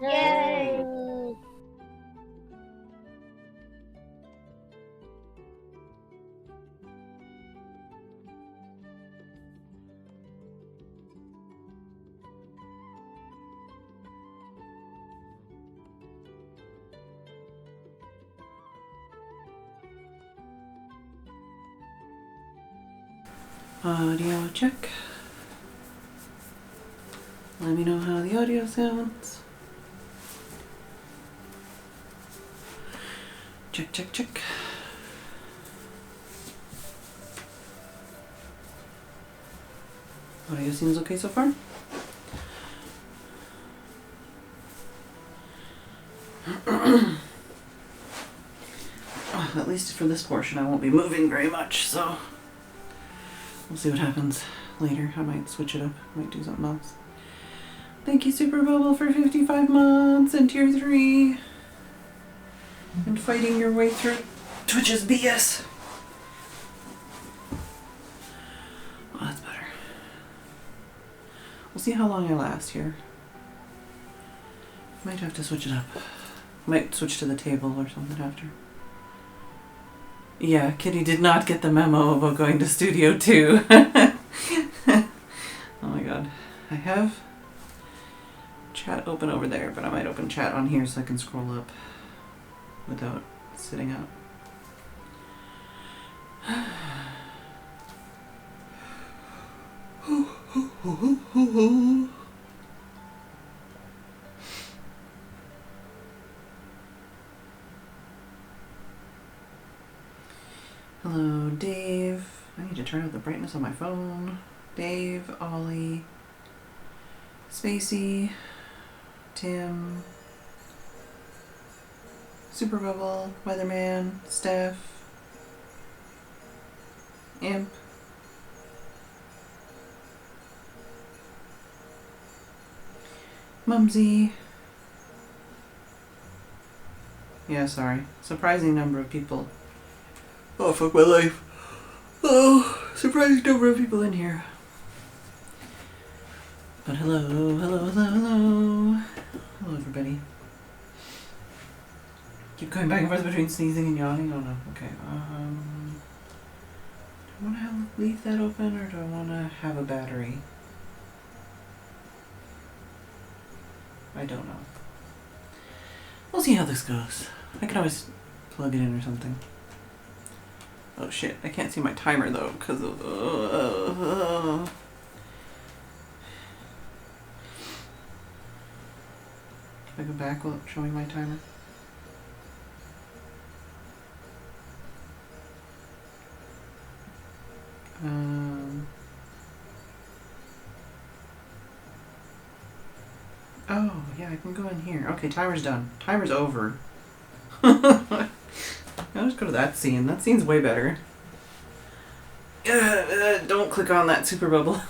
Yay! Audio check. Let me know how the audio sounds. Check, check, check. Audio seems okay so far. At least for this portion I won't be moving very much, so we'll see what happens later. I might switch it up, might do something else. Thank you, Super Bubble, for 55 months and Tier 3. And fighting your way through Twitch's BS. Oh, that's better. We'll see how long I last here. Might have to switch it up. Might switch to the table or something after. Yeah, Kitty did not get the memo about going to Studio 2. Oh my god. I have chat open over there, but I might open chat on here so I can scroll up without sitting up. Hello, Dave. I need to turn up the brightness on my phone. Dave, Ollie, Spacey, Tim, Super Bubble, Weatherman, Steph, Imp, Mumsy. Yeah, sorry. Surprising number of people. Oh, fuck my life. Oh, surprising number of people in here. But hello, hello, hello, hello. Hello, everybody. Keep going back and forth between sneezing and yawning. Oh no. Okay. Do I want to leave that open or do I want to have a battery? I don't know. We'll see how this goes. I can always plug it in or something. Oh shit, I can't see my timer though because of... Can I go back while showing my timer? Oh, yeah, I can go in here. Okay, timer's done. Timer's over. I'll just go to that scene. That scene's way better. Don't click on that super bubble.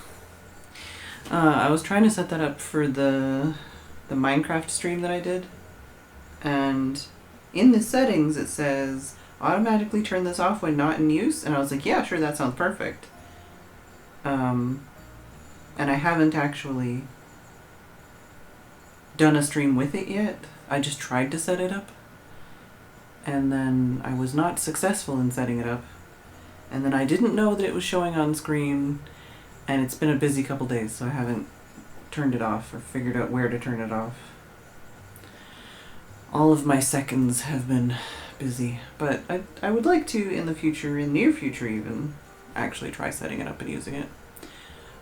I was trying to set that up for the Minecraft stream that I did. And in the settings it says, automatically turn this off when not in use. And I was like, yeah, sure, that sounds perfect. And I haven't actually done a stream with it yet. I just tried to set it up. And then I was not successful in setting it up. And then I didn't know that it was showing on screen. And it's been a busy couple days, so I haven't turned it off or figured out where to turn it off. All of my seconds have been busy. But I would like to, in the future, in near future even, actually try setting it up and using it.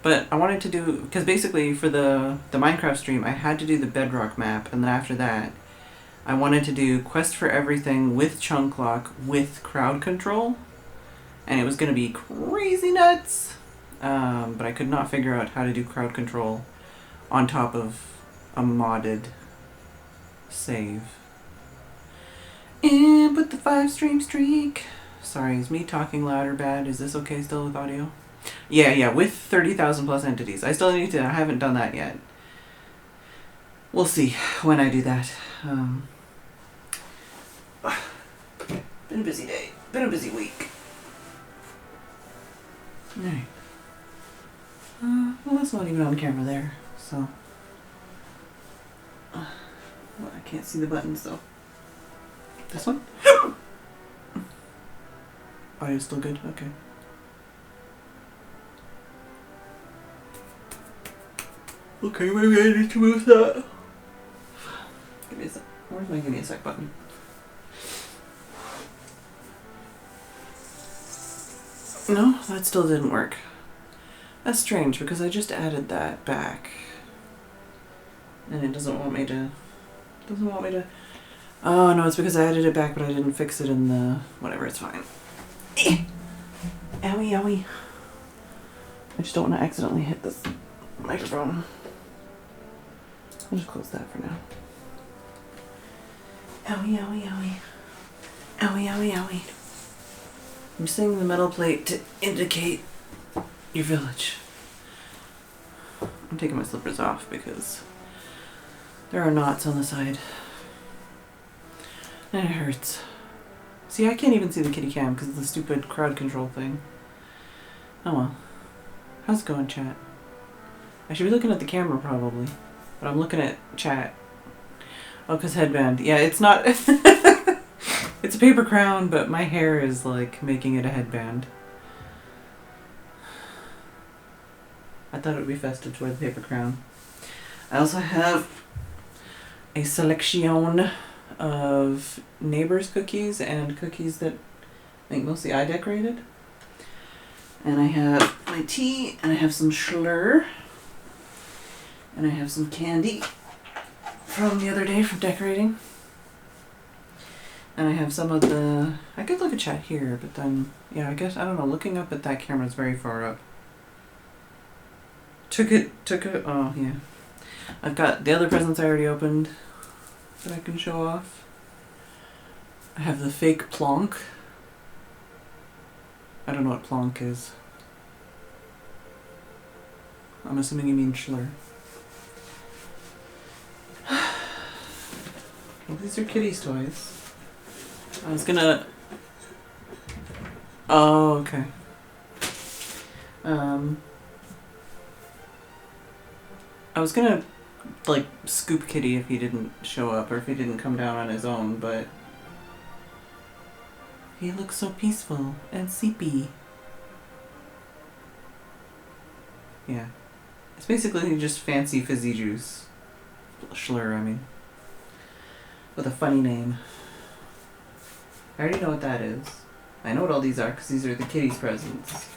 But I wanted to do, because basically for the Minecraft stream, I had to do the Bedrock map, and then after that, I wanted to do Quest for Everything with Chunk Lock with crowd control, and it was going to be crazy nuts, but I could not figure out how to do crowd control on top of a modded save. And with the 5-stream streak. Sorry, is me talking loud or bad? Is this okay still with audio? Yeah, with 30,000 plus entities. I still need to, I haven't done that yet. We'll see when I do that. Been a busy day. Been a busy week. Alright. Well, that's not even on camera there, so. Well, I can't see the buttons though. This one? Audio's still good? Okay. Okay, maybe I need to move that. Give me a sec. Where's my give me a sec button? No, that still didn't work. That's strange because I just added that back. And it doesn't want me to... Oh no, it's because I added it back but I didn't fix it in the... Whatever, it's fine. Owie, owie. I just don't want to accidentally hit this microphone. I'll just close that for now. Owie, owie, owie. Owie, owie, owie. I'm using the metal plate to indicate your village. I'm taking my slippers off because there are knots on the side. And it hurts. See, I can't even see the kitty cam because of the stupid crowd control thing. Oh well. How's it going, chat? I should be looking at the camera probably, but I'm looking at chat. Oh, because headband. Yeah, it's not... It's a paper crown, but my hair is like making it a headband. I thought it would be festive to wear the paper crown. I also have a selection of neighbors' cookies and cookies that I think mostly I decorated. And I have my tea, and I have some Schlur, and I have some candy from the other day from decorating. And I have some of the... I could look at chat here, but then... Yeah, I guess, I don't know, looking up at that camera is very far up. Took it... Oh, yeah. I've got the other presents I already opened that I can show off. I have the fake plonk. I don't know what plonk is. I'm assuming you mean Schlur. Well, these are kitty's toys. I was gonna... Oh, okay. I was gonna, like, scoop Kitty if he didn't show up or if he didn't come down on his own, but... He looks so peaceful and sleepy. Yeah. It's basically just fancy fizzy juice. Schlur, I mean. With a funny name. I already know what that is. I know what all these are because these are the kitty's presents.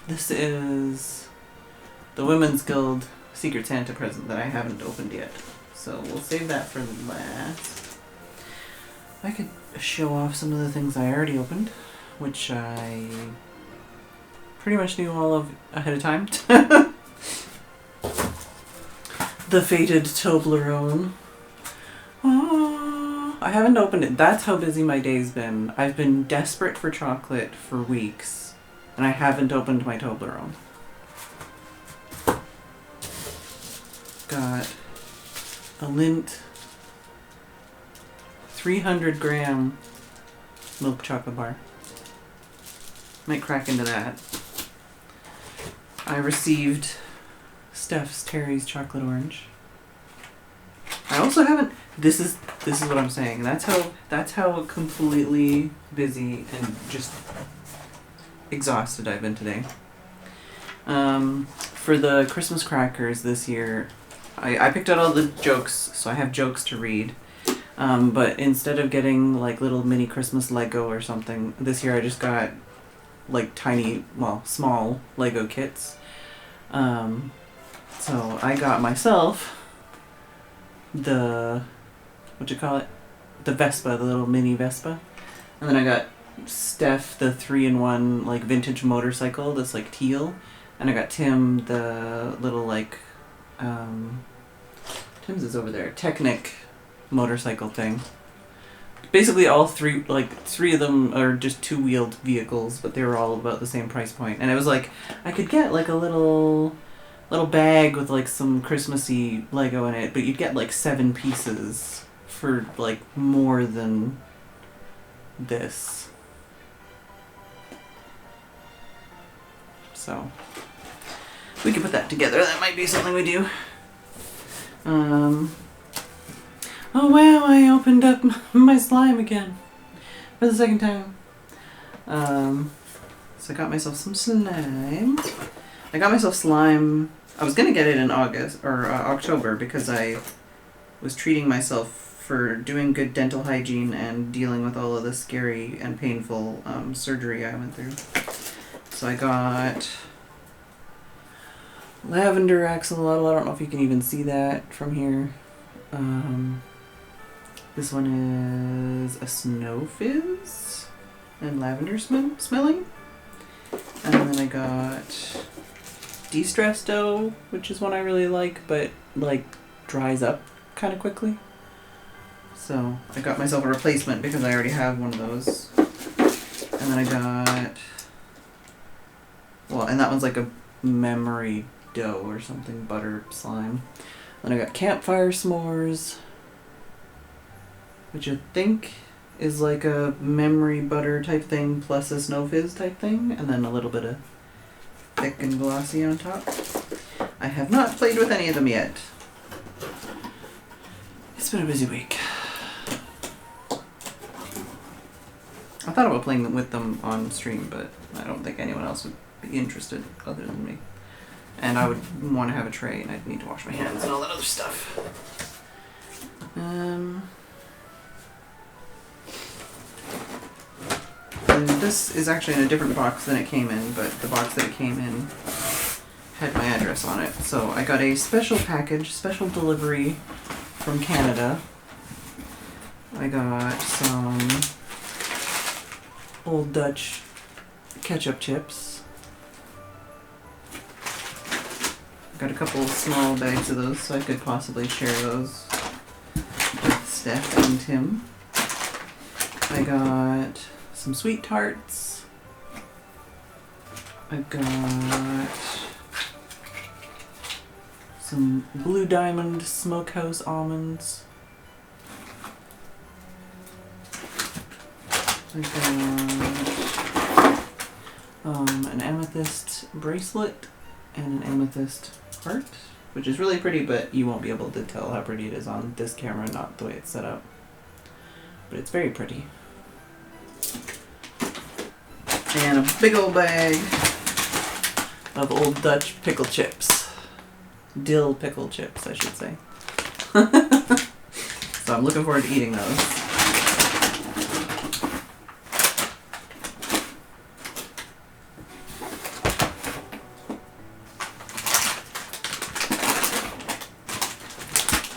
This is the Women's Guild Secret Santa present that I haven't opened yet. So we'll save that for last. I could show off some of the things I already opened, which I pretty much knew all of ahead of time. The fated Toblerone. Oh, I haven't opened it. That's how busy my day's been. I've been desperate for chocolate for weeks, and I haven't opened my Toblerone. Got a Lindt 300-gram milk chocolate bar. Might crack into that. I received Steph's Terry's chocolate orange. I also haven't. This is what I'm saying. That's how completely busy and just exhausted I've been today. For the Christmas crackers this year, I picked out all the jokes, so I have jokes to read. But instead of getting like little mini Christmas Lego or something, this year I just got like tiny, well, small Lego kits. So I got myself the, the Vespa, the little mini Vespa. And then I got Steph the 3-in-1 like vintage motorcycle that's like teal. And I got Tim the little like, Tim's is over there, Technic motorcycle thing. Basically all three of them are just two-wheeled vehicles, but they were all about the same price point. And it was like, I could get like a little bag with like some Christmassy Lego in it, but you'd get like 7 pieces for like more than this. So we could put that together. That might be something we do. Oh wow, I opened up my slime again for the second time. So I got myself some slime. I got myself slime. I was gonna get it in August or October because I was treating myself for doing good dental hygiene and dealing with all of the scary and painful surgery I went through. So I got lavender axolotl. I don't know if you can even see that from here. This one is a snow fizz and lavender smelling. And then I got de-stress dough, which is one I really like, but like dries up kind of quickly. So I got myself a replacement because I already have one of those. And then I got, well, and that one's like a memory dough or something, butter slime. Then I got campfire s'mores, which I think is like a memory butter type thing plus a snow fizz type thing, and then a little bit of thick and glossy on top. I have not played with any of them yet. It's been a busy week. I thought about playing with them on stream, but I don't think anyone else would be interested other than me. And I would want to have a tray, and I'd need to wash my hands and all that other stuff. And this is actually in a different box than it came in, but the box that it came in had my address on it. So I got a special package, special delivery from Canada. I got some Old Dutch ketchup chips. I got a couple of small bags of those, so I could possibly share those with Steph and Tim. I got some sweet tarts. I got some Blue Diamond Smokehouse almonds. I got an amethyst bracelet and an amethyst heart, which is really pretty, but you won't be able to tell how pretty it is on this camera, not the way it's set up. But it's very pretty. And a big old bag of Old Dutch pickle chips. Dill pickle chips, I should say. So I'm looking forward to eating those.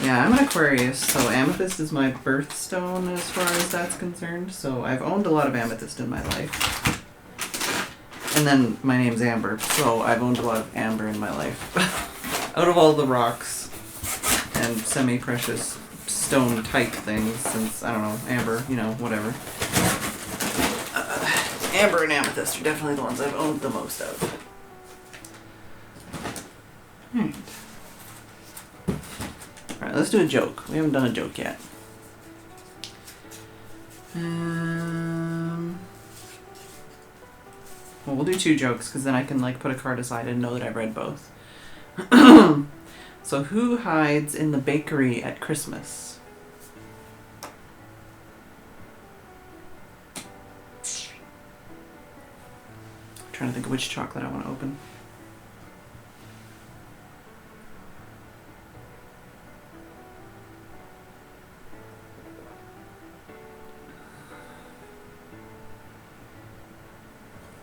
Yeah, I'm an Aquarius, so amethyst is my birthstone as far as that's concerned. So I've owned a lot of amethyst in my life. And then my name's Amber, so I've owned a lot of amber in my life. Out of all the rocks and semi-precious stone type things, since, I don't know, amber, you know, whatever. Amber and amethyst are definitely the ones I've owned the most of. Alright, let's do a joke. We haven't done a joke yet. Well, we'll do 2 jokes, because then I can, like, put a card aside and know that I've read both. So, who hides in the bakery at Christmas? I'm trying to think of which chocolate I want to open.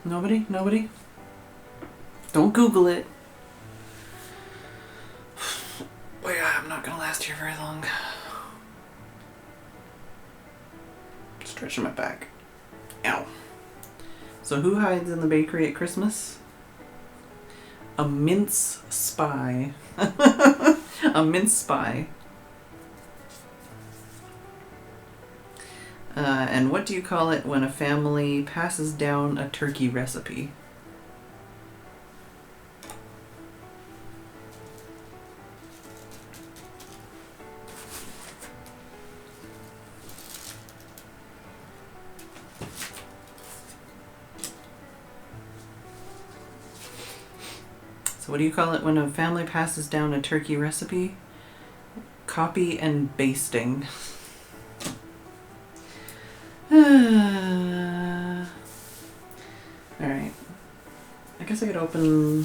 Nobody? Nobody? Don't Google it. Wait, I'm not gonna last here very long. Stretching my back. Ow. So who hides in the bakery at Christmas? A mince spy. A mince spy. And what do you call it when a family passes down a turkey recipe? So what do you call it when a family passes down a turkey recipe? copy and basting. Alright. I guess I could open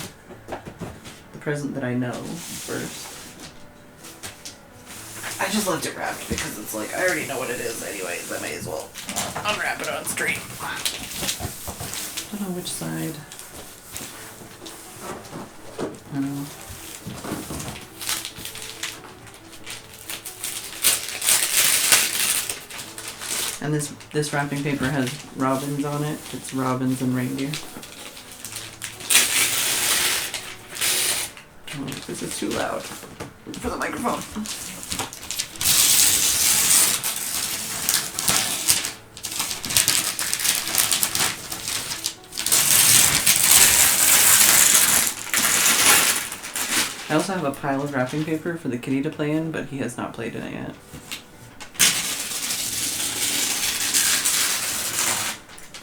the present that I know first. I just left it wrapped because it's like, I already know what it is anyways. I may as well unwrap it on stream. I don't know which side. I don't know. And this wrapping paper has robins on it. It's robins and reindeer. Oh, this is too loud for the microphone. I also have a pile of wrapping paper for the kitty to play in, but he has not played in it yet.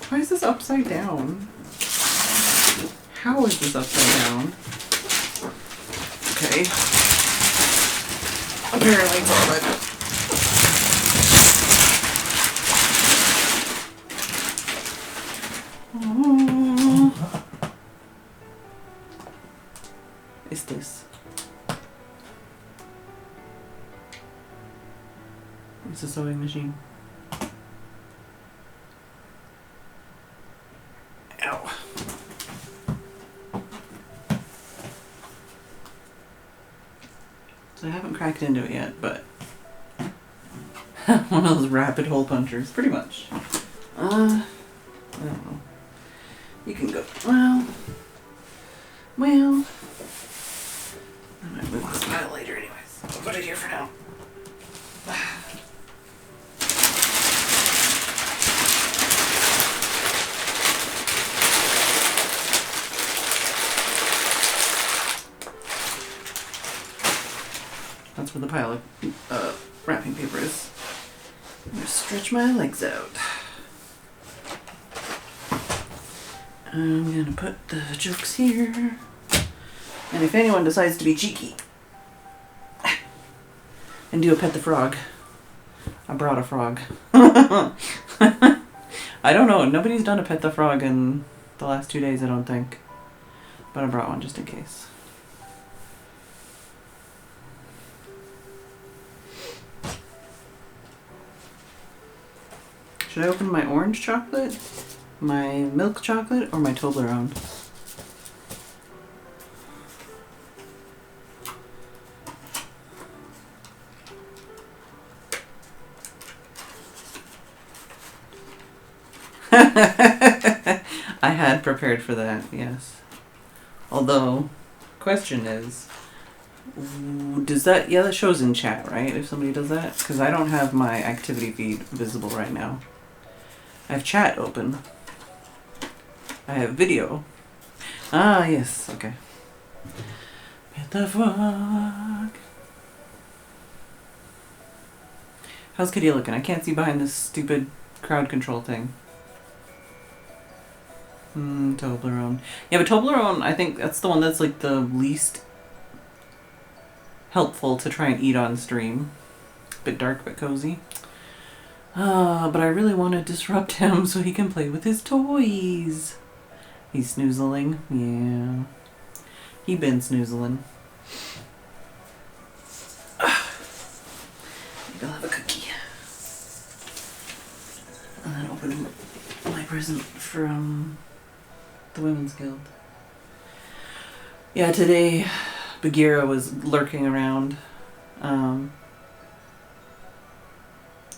Why is this upside down? How is this upside down? Okay. Apparently it's all right. Oh. Is this? It's a sewing machine. Ow. So I haven't cracked into it yet, but one of those rapid hole punchers, pretty much. I don't know. You can go. Well. I might move this pile later, anyways. I'll put it here for now. That's where the pile of wrapping paper is. I'm gonna stretch my legs out. I'm gonna put the jokes here. And if anyone decides to be cheeky and do a pet the frog, I brought a frog. I don't know. Nobody's done a pet the frog in the last 2 days, I don't think. But I brought one just in case. Should I open my orange chocolate, my milk chocolate, or my Toblerone? I had prepared for that, yes. Although, question is, does that, yeah, that shows in chat, right? If somebody does that? Because I don't have my activity feed visible right now. I have chat open. I have video. Ah, yes, okay. Pet the frog. How's Kitty looking? I can't see behind this stupid crowd control thing. Toblerone. Yeah, but Toblerone, I think that's the one that's like the least helpful to try and eat on stream. Bit dark but cozy. But I really want to disrupt him so he can play with his toys. He's snoozling. Yeah. He been snoozling. Maybe I'll have a cookie. And then open my present from the Women's Guild. Yeah, today Bagheera was lurking around.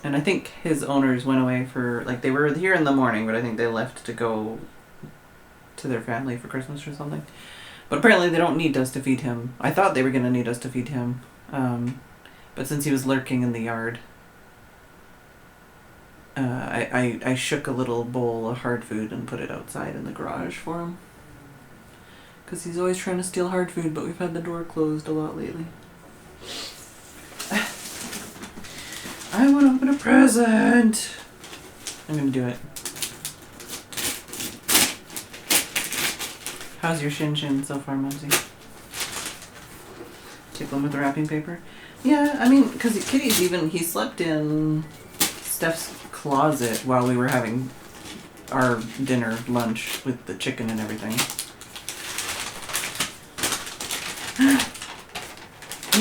And I think his owners went away for, like, they were here in the morning, but I think they left to go to their family for Christmas or something. But apparently they don't need us to feed him. I thought they were going to need us to feed him. But since he was lurking in the yard, I shook a little bowl of hard food and put it outside in the garage for him. Because he's always trying to steal hard food, but we've had the door closed a lot lately. I want to open a present! I'm going to do it. How's your shin so far, Mumsy? Tickle him with the wrapping paper? Yeah, I mean, because Kitty's he slept in Steph's closet while we were having our lunch with the chicken and everything.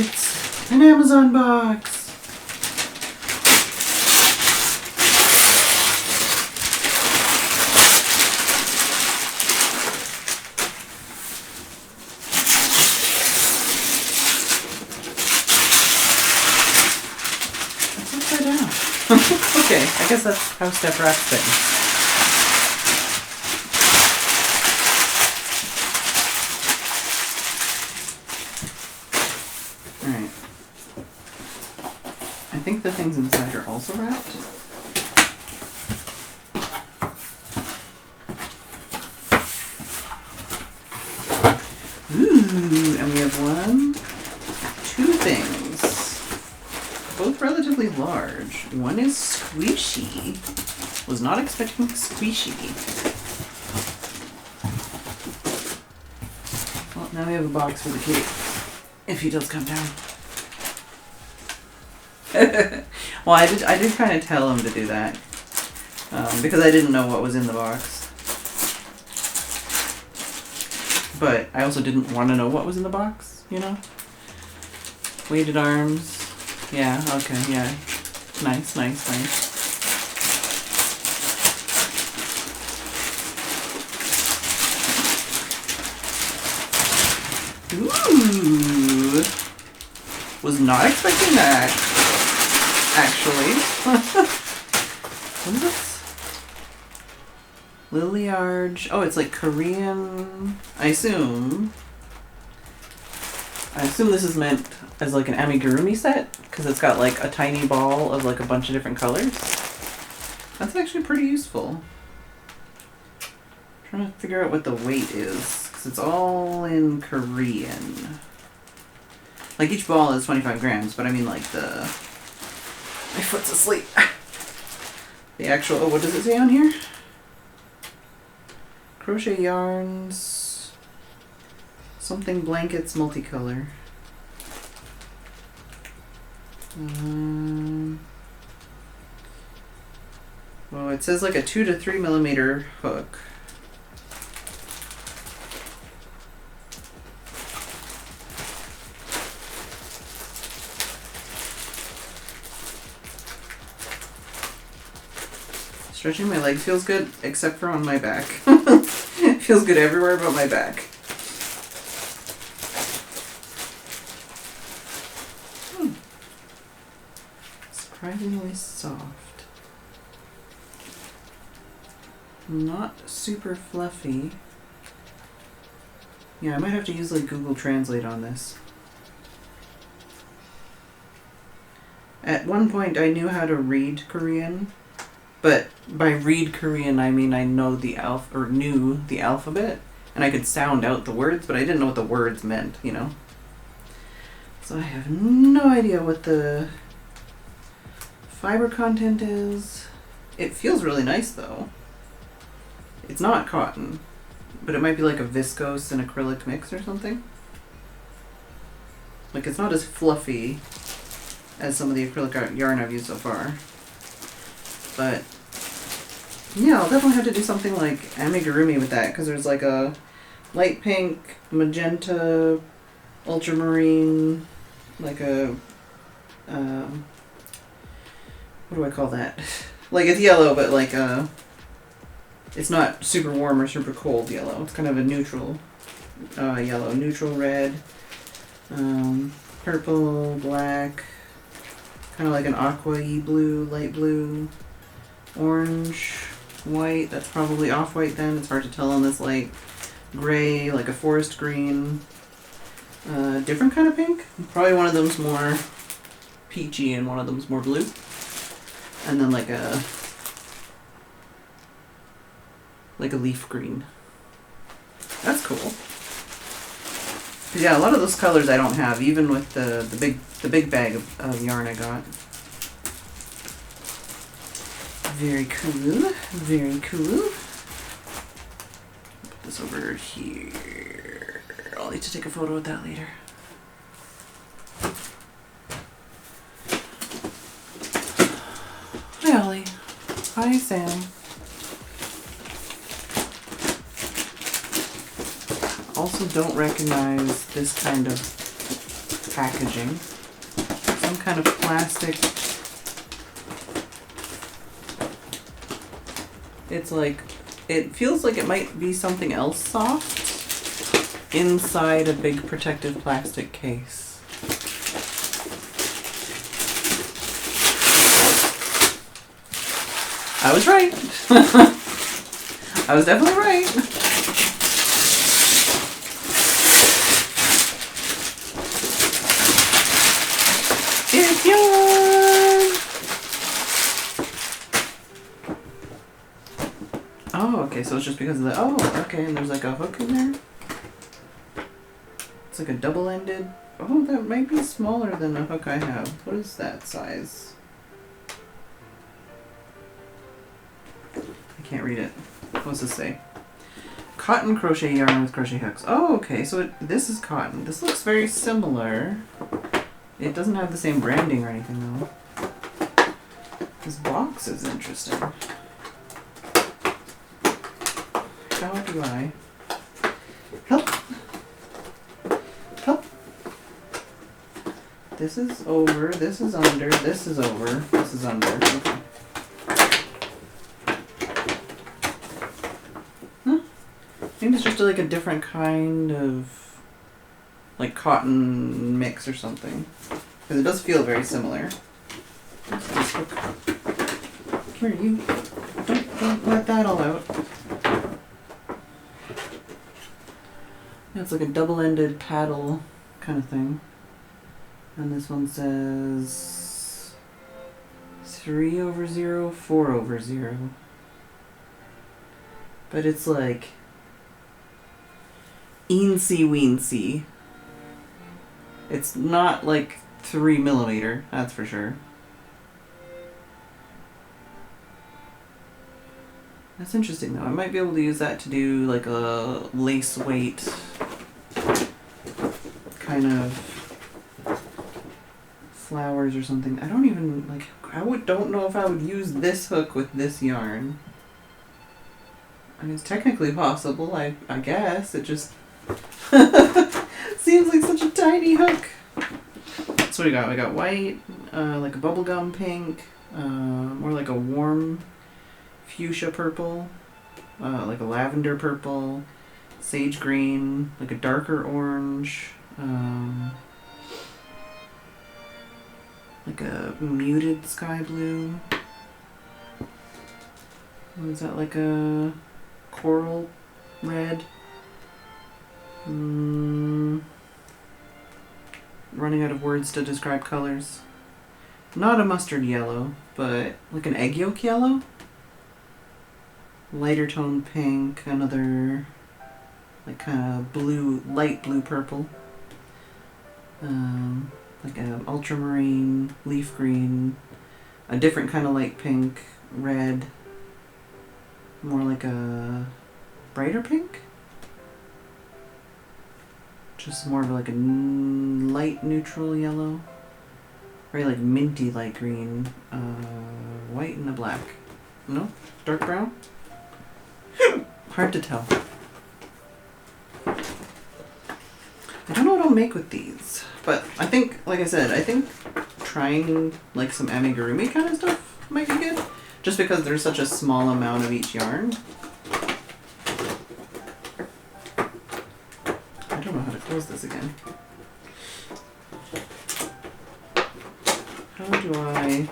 It's an Amazon box. It's upside down. Okay, I guess that's how Steph wraps things. I think the things inside are also wrapped. Ooh, and we have 2 things. Both relatively large. One is squishy. Was not expecting squishy. Well, now we have a box for the kitty. If he does come down. Well, I did kind of tell him to do that because I didn't know what was in the box, but I also didn't want to know what was in the box, you know. Weighted arms, yeah, okay, yeah, nice. Ooh, was not expecting that. Actually. What is this? Liliarge. Oh, it's like Korean. I assume this is meant as like an amigurumi set because it's got like a tiny ball of like a bunch of different colors. That's actually pretty useful. I'm trying to figure out what the weight is because it's all in Korean. Like each ball is 25 grams, but I mean like my foot's asleep. The actual, oh, what does it say on here? Crochet yarns, something blankets multicolor. Well, it says like a 2 to 3 millimeter hook. Stretching my legs feels good, except for on my back. It feels good everywhere but my back. Surprisingly soft. Not super fluffy. Yeah, I might have to use like Google Translate on this. At one point I knew how to read Korean. But by read Korean, I mean I know knew the alphabet, and I could sound out the words, but I didn't know what the words meant, you know? So I have no idea what the fiber content is. It feels really nice, though. It's not cotton, but it might be like a viscose and acrylic mix or something. Like, it's not as fluffy as some of the acrylic yarn I've used so far. But yeah, I'll definitely have to do something like amigurumi with that because there's like a light pink, magenta, ultramarine, like a what do I call that? Like it's yellow, but like it's not super warm or super cold yellow. It's kind of a neutral yellow, neutral red, purple, black, kind of like an aqua-y blue, light blue. Orange, white, that's probably off-white then. It's hard to tell on this light. Gray, like a forest green. Different kind of pink. Probably one of them's more peachy and one of them's more blue. And then like a leaf green. That's cool. 'Cause yeah, a lot of those colors I don't have, even with the big bag of yarn I got. Very cool. Very cool. Put this over here. I'll need to take a photo of that later. Bye, Sam. Also don't recognize this kind of packaging. Some kind of plastic. It's like, it feels like it might be something else soft inside a big protective plastic case. I was right. I was definitely right. It's yours! Oh, okay, so it's just because of the... Oh, okay, and there's like a hook in there? It's like a double-ended... Oh, that might be smaller than the hook I have. What is that size? I can't read it. What's this say? Cotton crochet yarn with crochet hooks. Oh, okay, so this is cotton. This looks very similar. It doesn't have the same branding or anything, though. This box is interesting. How do I... Help! Help! This is over, this is under, this is over, this is under. Okay. Huh? Maybe it's just like a different kind of... like cotton mix or something. Because it does feel very similar. Come here, you. Don't let that all out. Yeah, it's like a double-ended paddle kind of thing. And this one says 3/0, 4/0. But it's like eensy-weensy. It's not like 3mm, that's for sure. That's interesting though. I might be able to use that to do like a lace weight kind of flowers or something. I don't even like, don't know if I would use this hook with this yarn. I mean, it's technically possible, I guess. It just seems like such a tiny hook. So what do we got? We got white, like a bubblegum pink, more like a warm fuchsia purple, like a lavender purple, sage green, like a darker orange, like a muted sky blue. What is that, like a coral red? Running out of words to describe colors. Not a mustard yellow, but like an egg yolk yellow. Lighter tone pink, another like kind of blue, light blue purple. Like an ultramarine, leaf green, a different kind of light pink, red, more like a brighter pink. Just more of like a light neutral yellow. Very like minty light green. White and a black. No? Dark brown? Hard to tell. I don't know what I'll make with these. But I think, like I said, I think trying like some amigurumi kind of stuff might be good. Just because there's such a small amount of each yarn. I don't know how to close this again. How do I...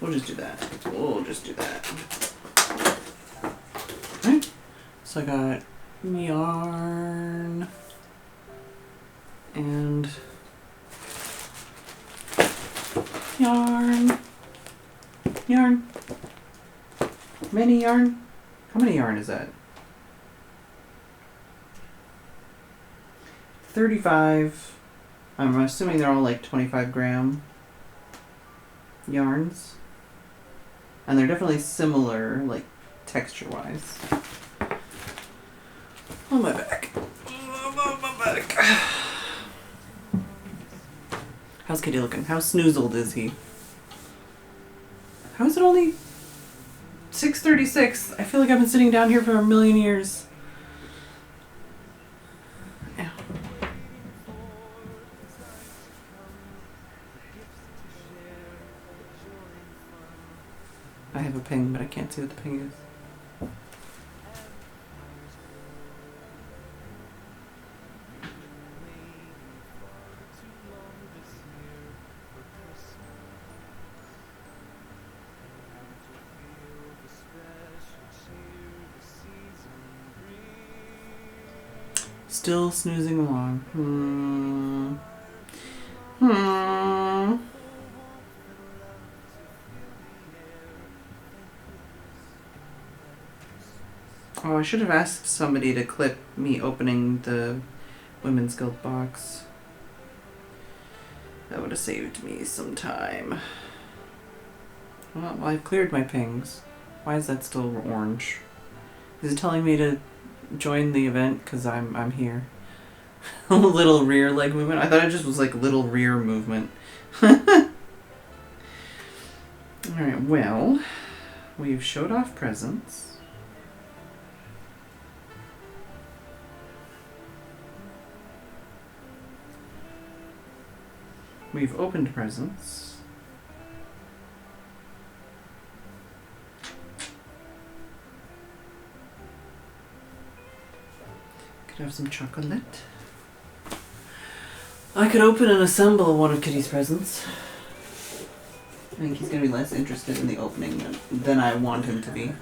We'll just do that. We'll just do that. Alright. So I got yarn and yarn. Many yarn? How many yarn is that? 35. I'm assuming they're all like 25 gram yarns. And they're definitely similar, like texture wise. On my back. On my back. How's Kitty looking? How snoozled is he? How is it only 6:36? I feel like I've been sitting down here for a million years. Ow. I have a ping, but I can't see what the ping is. Still snoozing along. Oh, I should have asked somebody to clip me opening the Women's Guild box. That would have saved me some time. Well, I've cleared my pings. Why is that still orange? Is it telling me to join the event because I'm here? Little rear leg movement. I thought it just was like little rear movement. Alright, well, we've showed off presents. We've opened presents. Could have some chocolate. I could open and assemble one of Kitty's presents. I think he's going to be less interested in the opening than I want him to be.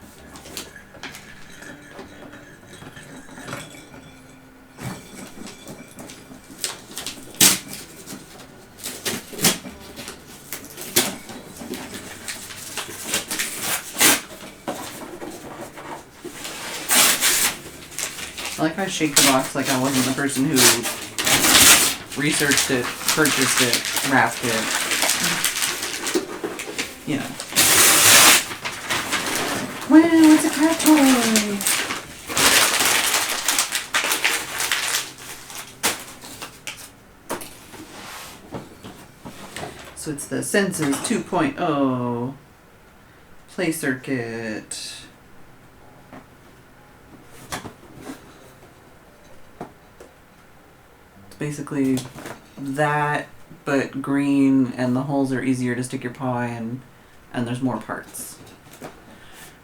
I like how I shake the box like I wasn't the person who researched it, purchased it, wrapped it. You know. Wow, it's a cat toy! So it's the Senses 2.0 play circuit. Basically that, but green, and the holes are easier to stick your paw in, and there's more parts.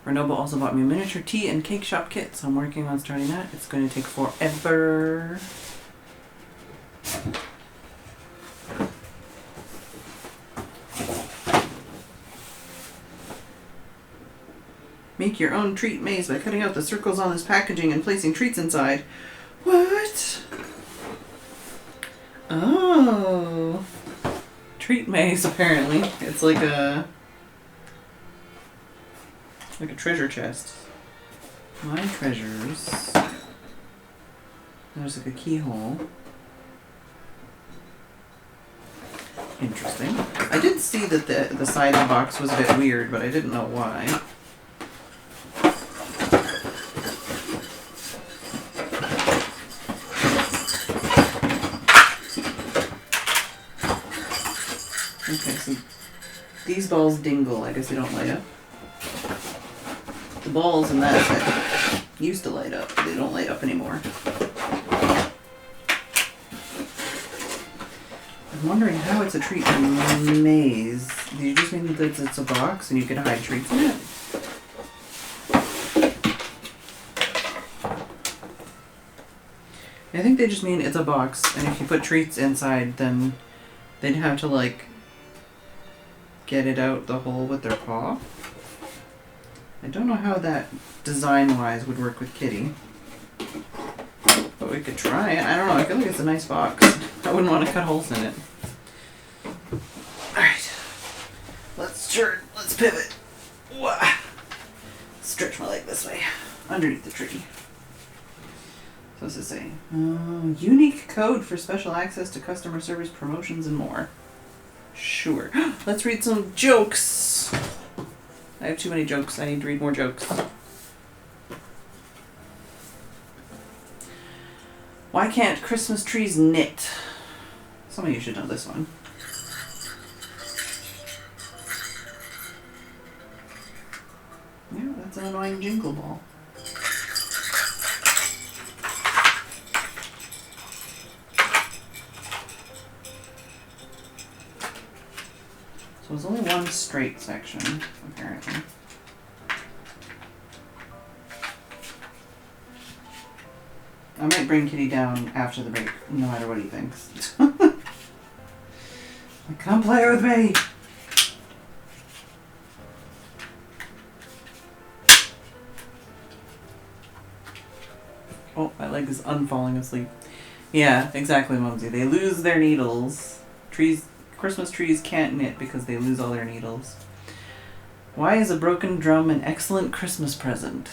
Renobo also bought me a miniature tea and cake shop kit, so I'm working on starting that. It's going to take forever. Make your own treat maze by cutting out the circles on this packaging and placing treats inside. What? Oh, treat maze apparently. It's like a treasure chest. My treasures. There's like a keyhole. Interesting. I did see that the side of the box was a bit weird, but I didn't know why. Okay, so these balls dingle. I guess they don't light up. The balls in that set used to light up. They don't light up anymore. I'm wondering how it's a treat maze. Do you just mean that it's a box and you can hide treats in it? I think they just mean it's a box, and if you put treats inside, then they'd have to, like, get it out the hole with their paw. I don't know how that design-wise would work with Kitty. But we could try it. I don't know. I feel like it's a nice box. I wouldn't want to cut holes in it. Alright. Let's turn. Let's pivot. Wah. Stretch my leg this way. Underneath the tree. So what's it say? Unique code for special access to customer service promotions and more. Sure. Let's read some jokes. I have too many jokes. I need to read more jokes. Why can't Christmas trees knit? Some of you should know this one. an annoying jingle ball. So there's only one straight section, apparently. I might bring Kitty down after the break, no matter what he thinks. Like, come play with me! Oh, my leg is unfalling asleep. Yeah, exactly, Mumsy. They lose their needles. Christmas trees can't knit because they lose all their needles. Why is a broken drum an excellent Christmas present?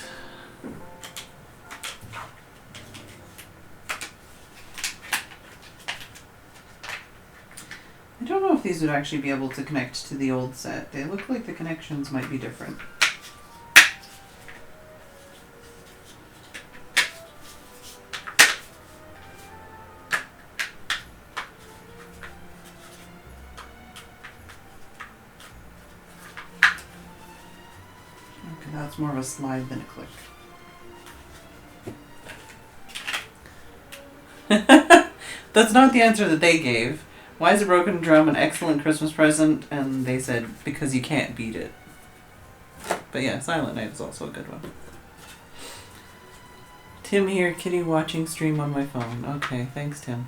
I don't know if these would actually be able to connect to the old set. They look like the connections might be different. Okay, that's more of a slide than a click. That's not the answer that they gave. Why is a broken drum an excellent Christmas present? And they said, because you can't beat it. But yeah, Silent Night is also a good one. Tim here, Kitty watching stream on my phone. Okay, thanks, Tim.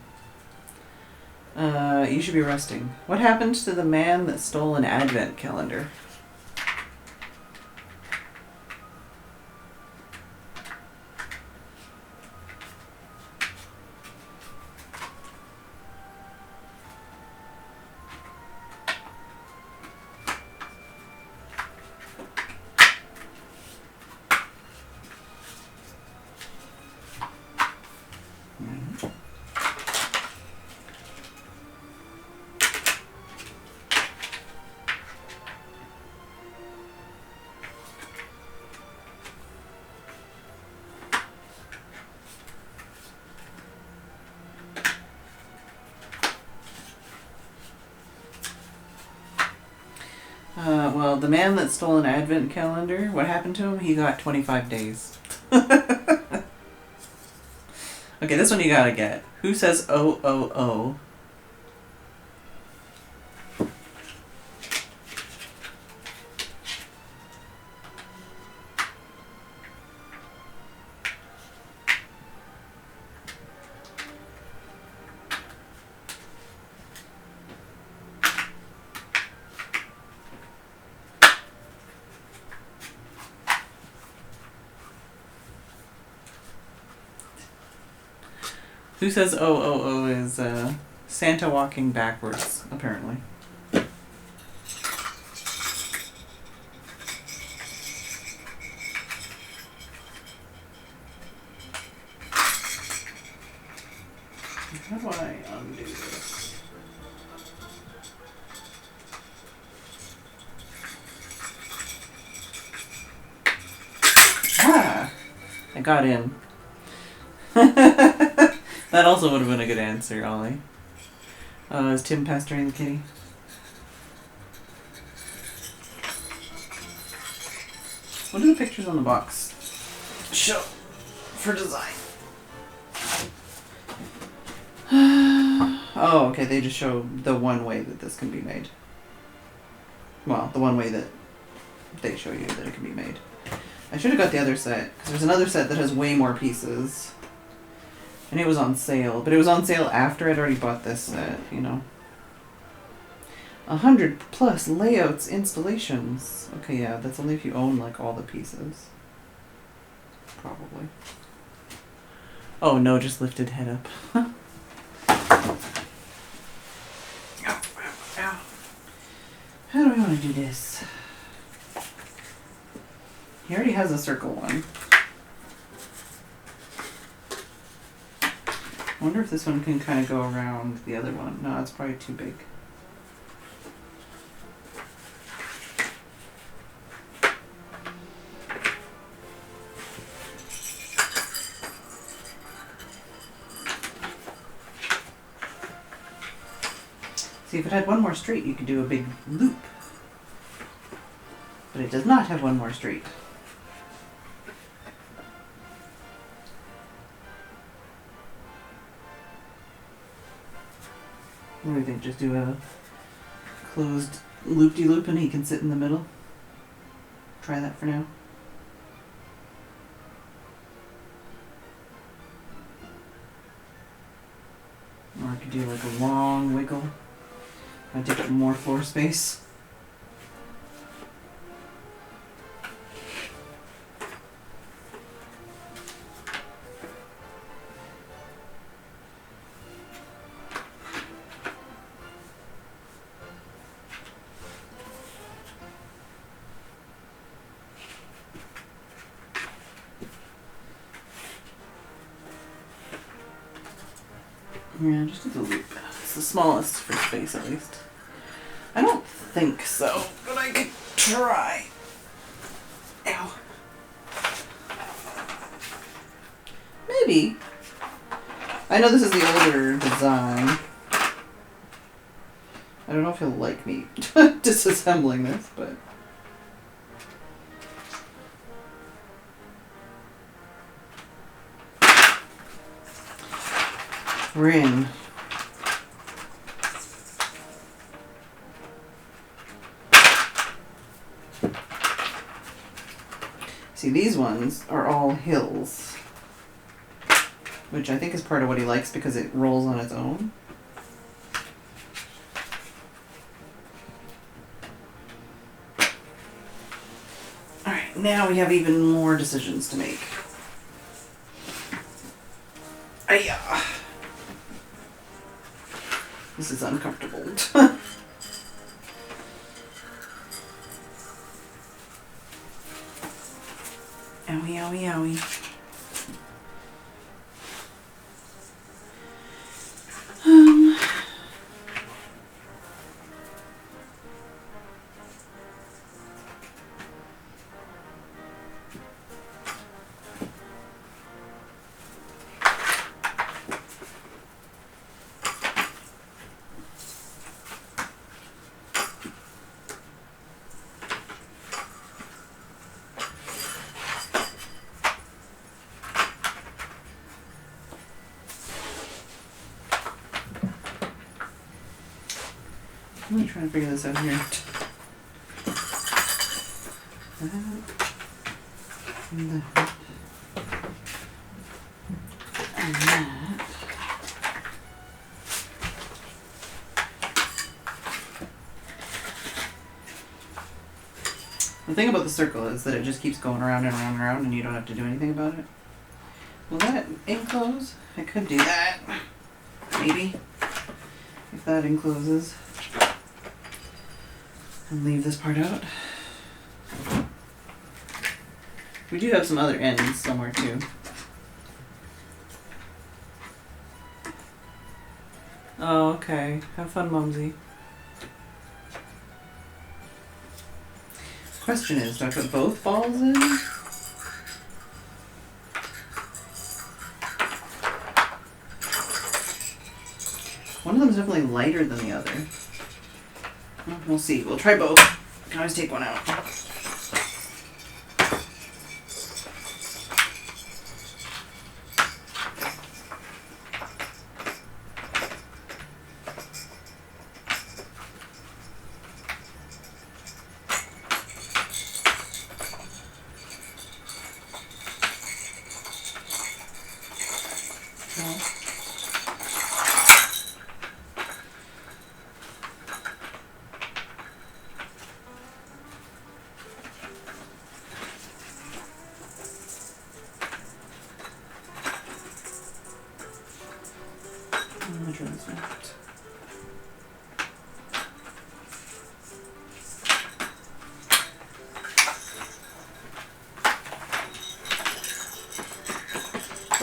You should be resting. What happened to the man that stole an advent calendar? Well, the man that stole an advent calendar, what happened to him? He got 25 days. Okay, this one you gotta get. Who says oh, oh, oh? Who says oh, oh, oh is Santa walking backwards, apparently. How do I undo this? Ah! I got in. That also would have been a good answer, Ollie. Is Tim pastoring the kitty? What do the pictures on the box show for design? Oh, okay, they just show the one way that this can be made. Well, the one way that they show you that it can be made. I should have got the other set, because there's another set that has way more pieces. And it was on sale, but it was on sale after I'd already bought this set, you know. 100+ layouts, installations. Okay, yeah, that's only if you own, like, all the pieces. Probably. Oh, no, just lifted head up. Ow, ow, ow. How do we want to do this? He already has a circle one. I wonder if this one can kind of go around the other one. No, it's probably too big. See, if it had one more straight, you could do a big loop. But it does not have one more straight. What do you think? Just do a closed loop-de-loop and he can sit in the middle? Try that for now. Or I could do like a long wiggle. I take up more floor space. Yeah, just do the loop. It's the smallest for space, at least. I don't think so, but I could try. Ow. Maybe. I know this is the older design. I don't know if he'll like me disassembling this, but... We're in. See, these ones are all hills, which I think is part of what he likes because it rolls on its own. Alright, now we have even more decisions to make. Ayah. This is uncomfortable. Owie, owie, owie. Let me try and figure this out here. And that. The thing about the circle is that it just keeps going around and around and around and you don't have to do anything about it. Will that enclose? I could do that. Maybe. If that encloses. And leave this part out. We do have some other ends somewhere too. Oh, okay. Have fun, Mumsy. Question is, do I put both balls in? One of them is definitely lighter than the other. Well, we'll see. We'll try both. Can always take one out.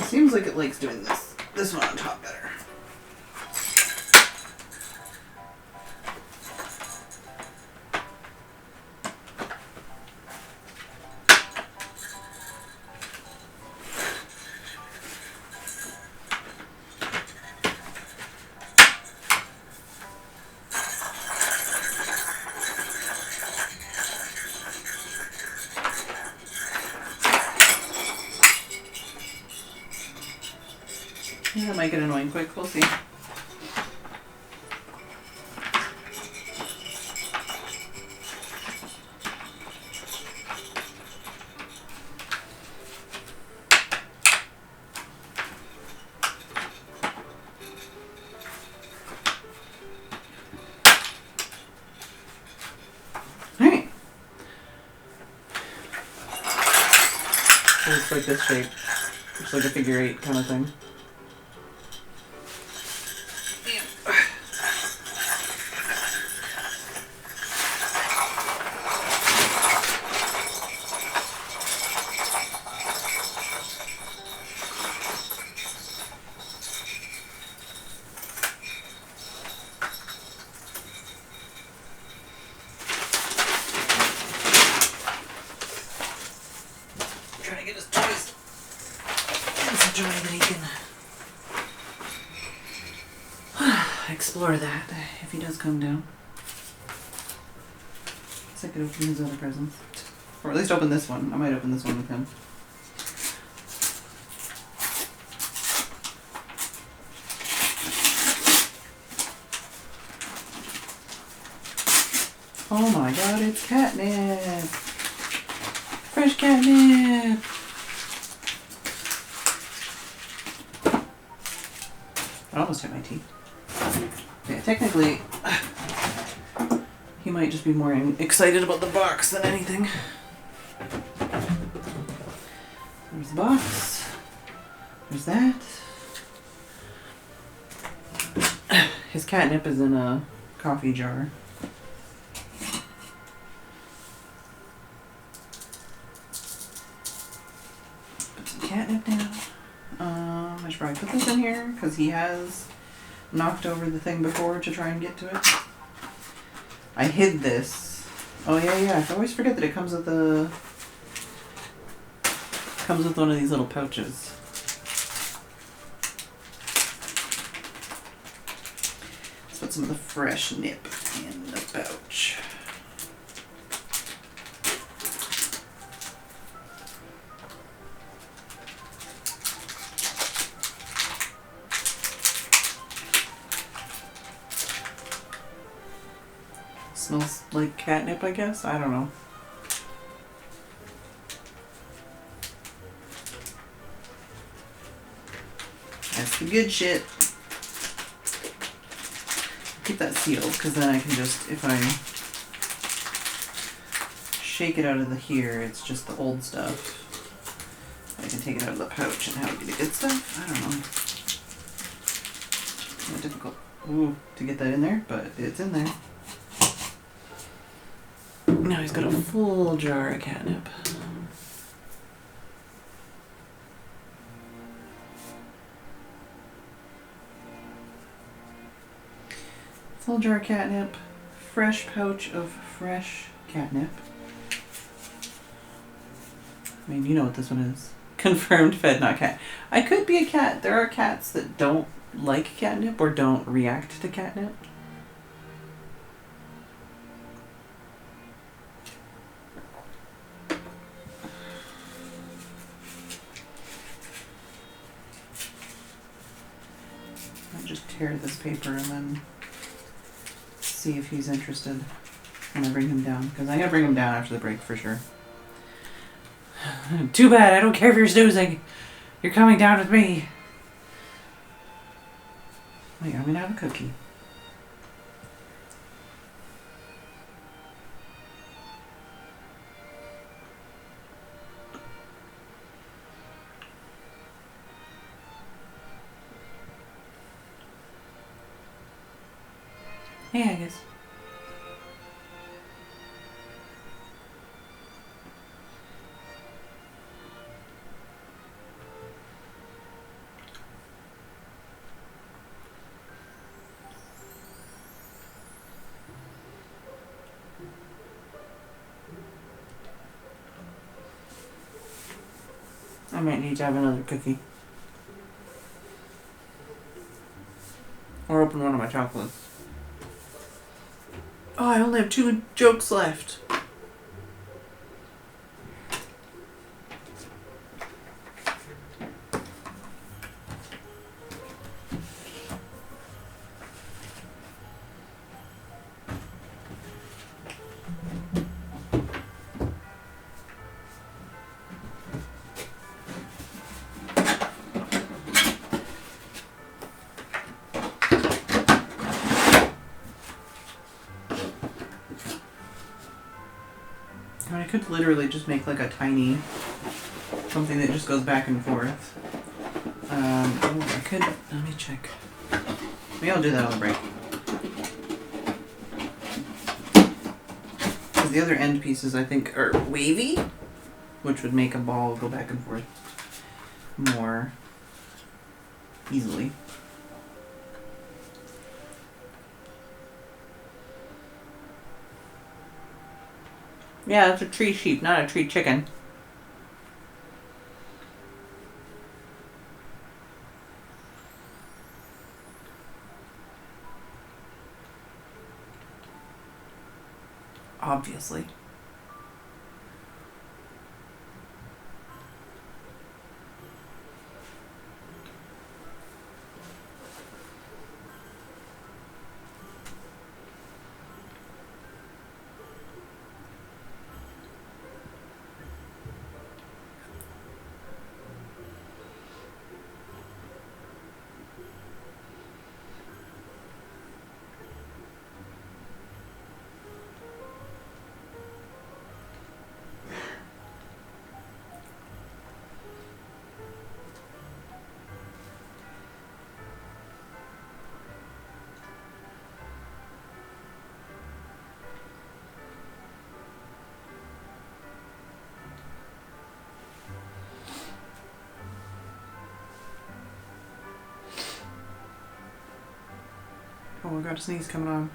Seems like it likes doing this one on top better. That might get annoying quick, we'll see. like this shape. It's like a figure 8 kind of thing. Trying to get his toys. It's a joy that he can explore that if he does come down. Guess I could open his other presents. Or at least open this one. I might open this one with him. Oh my god, it's catnip! Fresh catnip! I almost hit my teeth. Yeah, technically, he might just be more excited about the box than anything. There's the box. There's that. His catnip is in a coffee jar. Catnip down. I should probably put this in here because he has knocked over the thing before to try and get to it. I hid this. Oh yeah. I always forget that it comes with one of these little pouches. Let's put some of the fresh nip in the pouch. Smells like catnip, I guess? I don't know. That's the good shit. Keep that sealed, because then I can just, if I shake it out of the here, it's just the old stuff. I can take it out of the pouch and have it be the good stuff. I don't know. It's difficult to get that in there, but it's in there. Now he's got a full jar of catnip. Full jar of catnip, fresh pouch of fresh catnip. I mean, you know what this one is. Confirmed fed, not cat. I could be a cat. There are cats that don't like catnip or don't react to catnip. Tear this paper and then see if he's interested when I bring him down. Because I'm going to bring him down after the break for sure. Too bad, I don't care if you're snoozing. You're coming down with me. Wait, I'm going to have a cookie. Yeah, I guess. I might need to have another cookie. Or open one of my chocolates. Oh, I only have 2 jokes left. I mean, I could literally just make like a tiny something that just goes back and forth. I could, let me check. Maybe I'll do that on the break. Because the other end pieces I think are wavy, which would make a ball go back and forth more easily. Yeah, it's a tree sheep, not a tree chicken. Obviously. Oh, I got a sneeze coming on.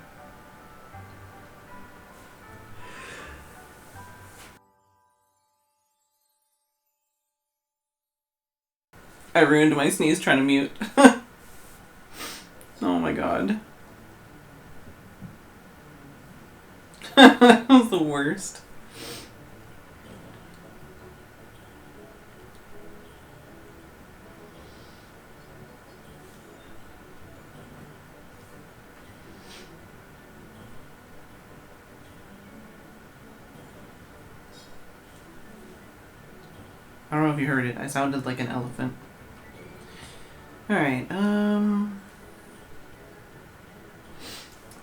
I ruined my sneeze trying to mute. Oh my god. That was the worst. I don't know if you heard it. I sounded like an elephant. Alright, I don't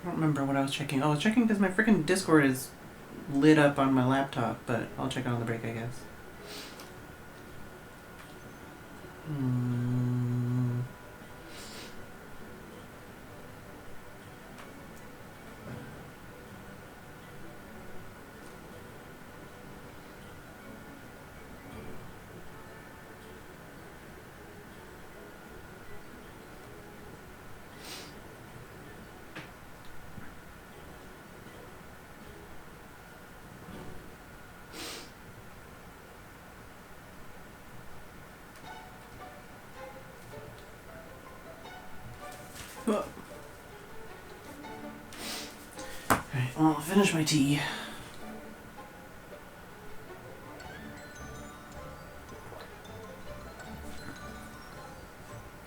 remember what I was checking. Oh, I was checking because my freaking Discord is lit up on my laptop, but I'll check it on the break, I guess. Oh. Alright, well, I'll finish my tea.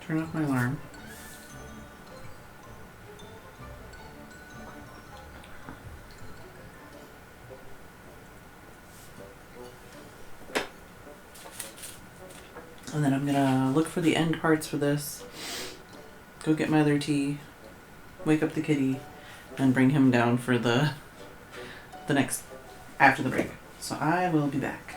Turn off my alarm. And then I'm gonna look for the end parts for this. Go get my other tea. Wake up the kitty. And bring him down for the next, after the break. So I will be back.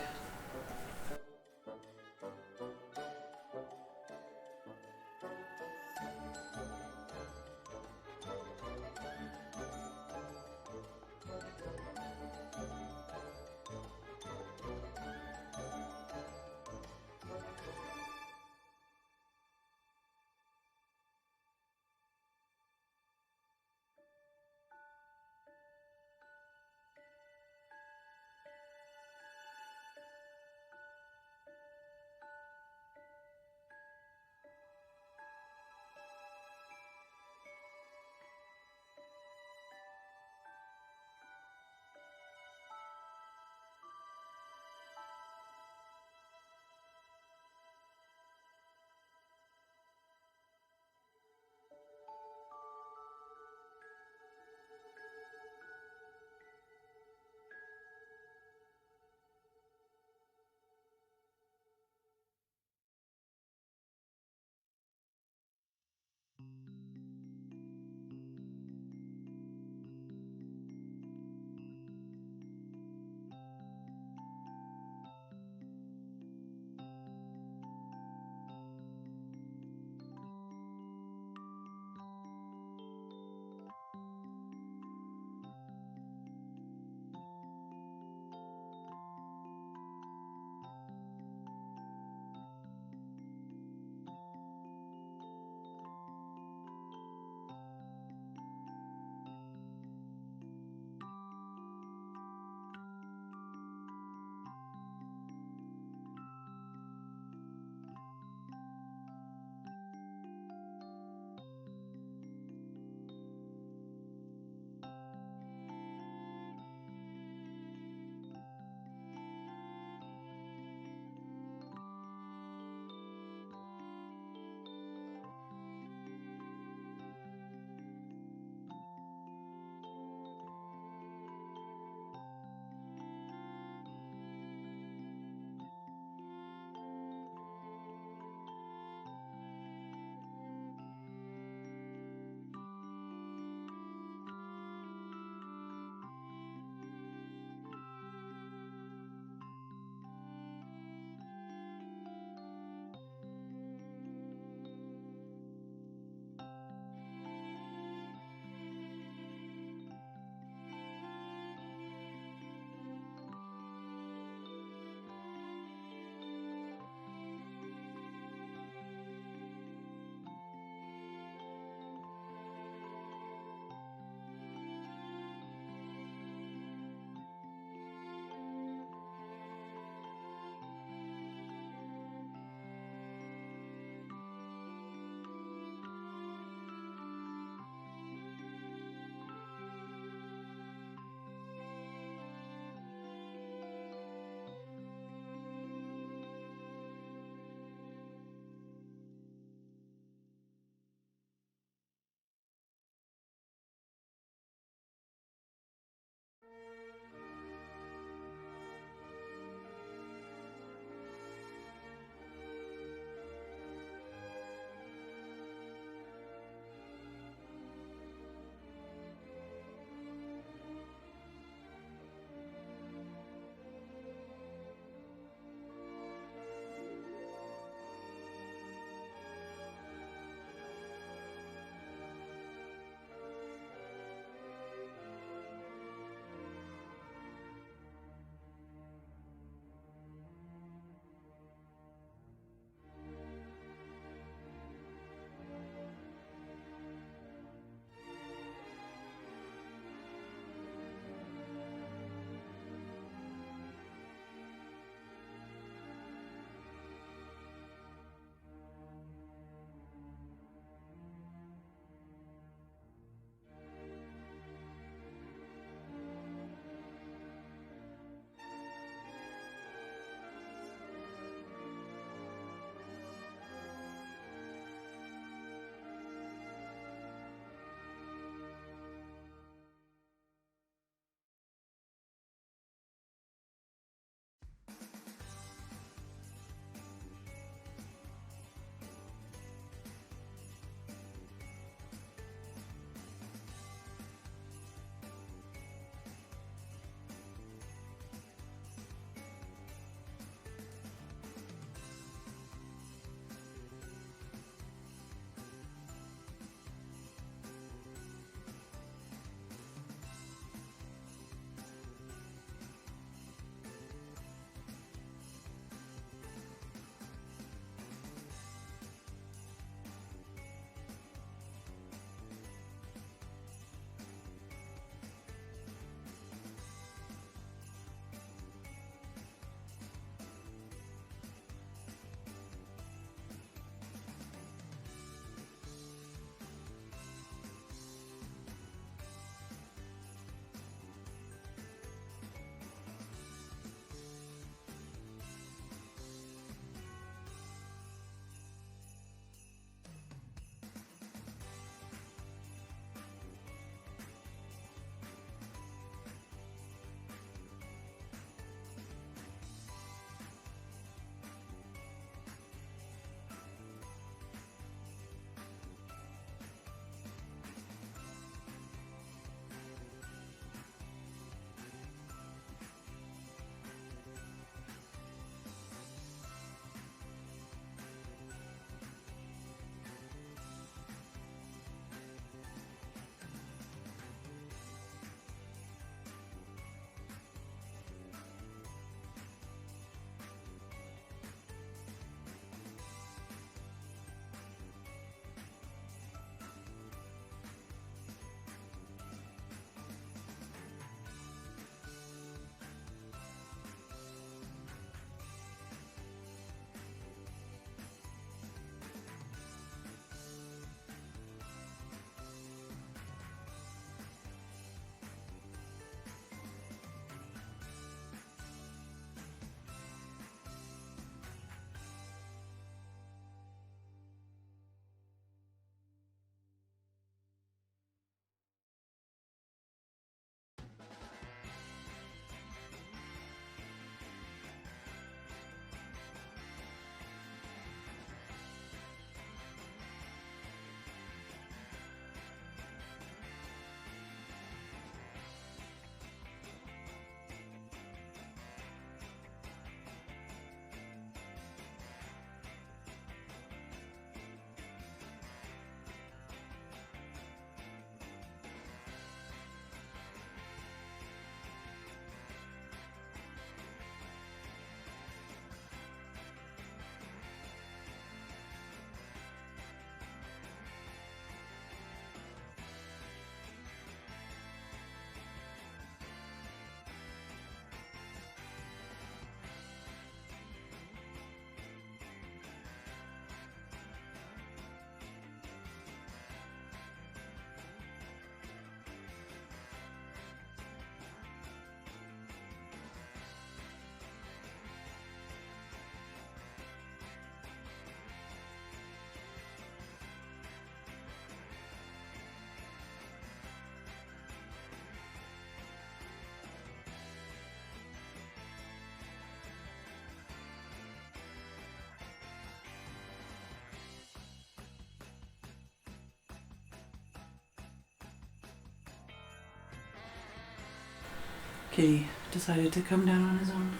Kitty decided to come down on his own.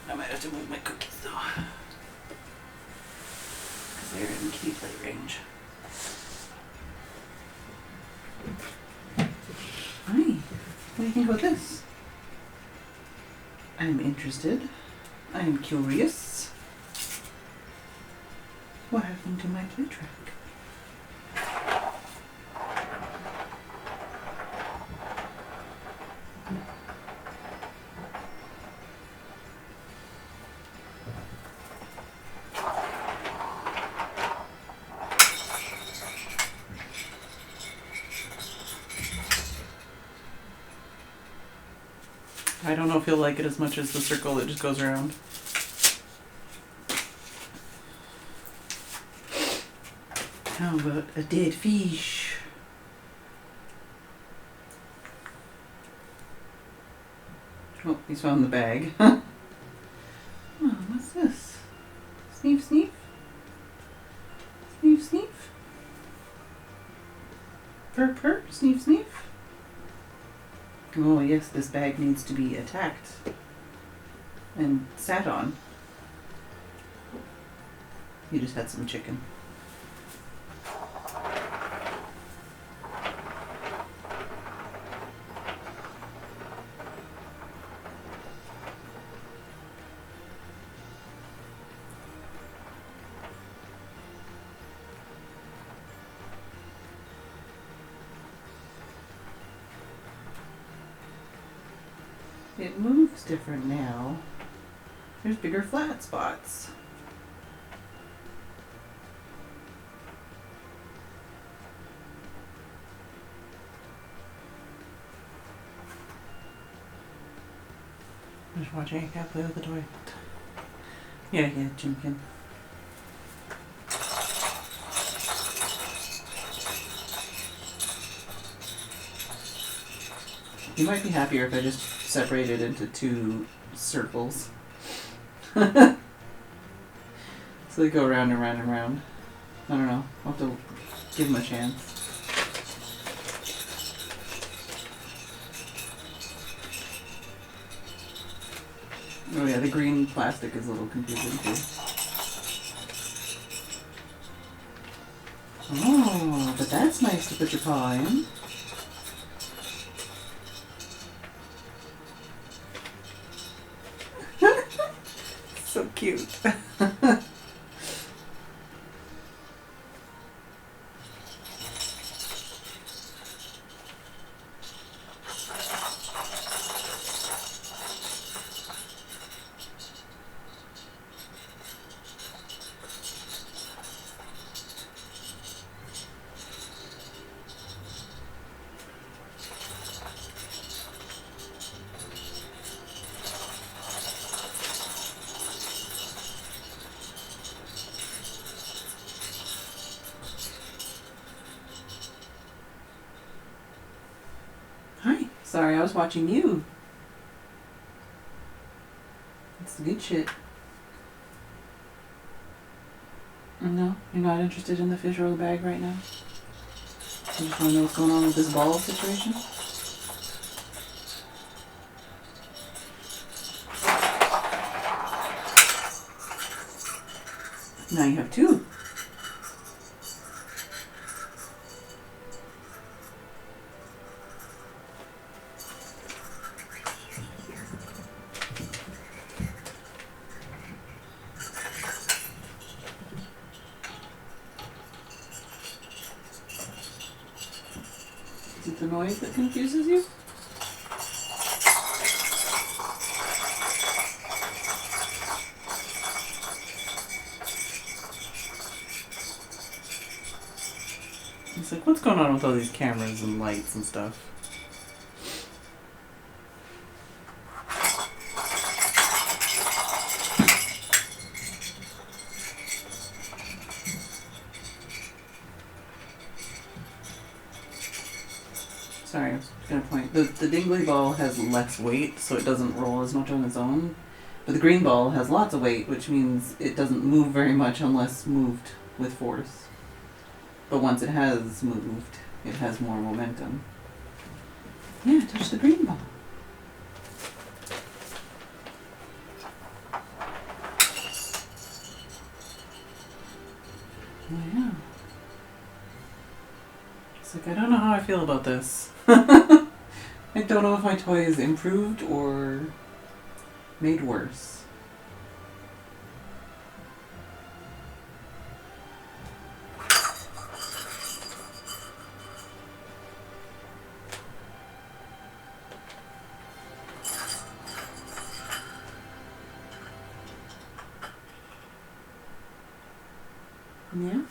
I might have to move my cookies though, because they're in kitty play range. Hi, what do you think about this? I am interested. I am curious. What happened to my play track? I don't know if he'll like it as much as the circle that just goes around. How about a dead fish? Oh, he's found the bag. Oh, what's this? Sneef, sneef? Sneef, sneef? Purr, purr, sneef, sneef? Oh yes, this bag needs to be attacked and sat on. You just had some chicken. It moves different now. There's bigger flat spots. I'm just watching a cat play with the toy. Yeah, Jimkin. You might be happier if I just separated into two circles. So they go round and round and round. I don't know. I'll have to give them a chance. Oh yeah, the green plastic is a little confusing too. Oh, but that's nice to put your paw in. So cute. Hi. Sorry, I was watching you. It's the good shit. No, you're not interested in the fish or the bag right now? You just want to know what's going on with this ball situation? Now you have two. Is it the noise that confuses you? It's like, what's going on with all these cameras and lights and stuff? Sorry, I was going to point. The dingly ball has less weight, so it doesn't roll as much on its own. But the green ball has lots of weight, which means it doesn't move very much unless moved with force. But once it has moved, it has more momentum. Yeah, touch the green ball. It's like, I don't know how I feel about this. I don't know if my toy is improved or made worse. Yeah?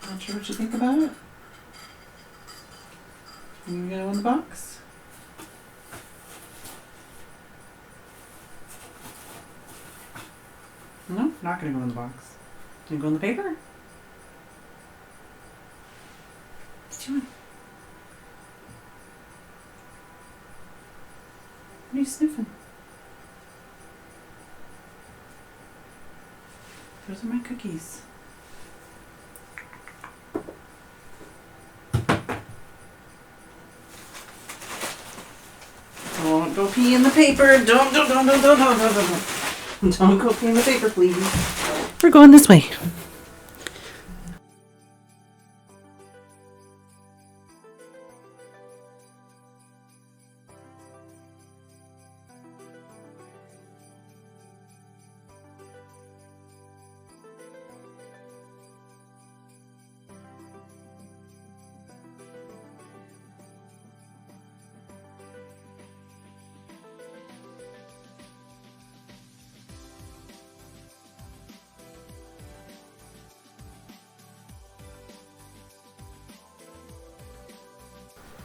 Not sure what you think about it? You gonna go in the box? No, not gonna go in the box. Gonna go in the paper? What you doing? What are you sniffing? Those are my cookies. Don't go pee in the paper. Don't go pee in the paper, please. We're going this way.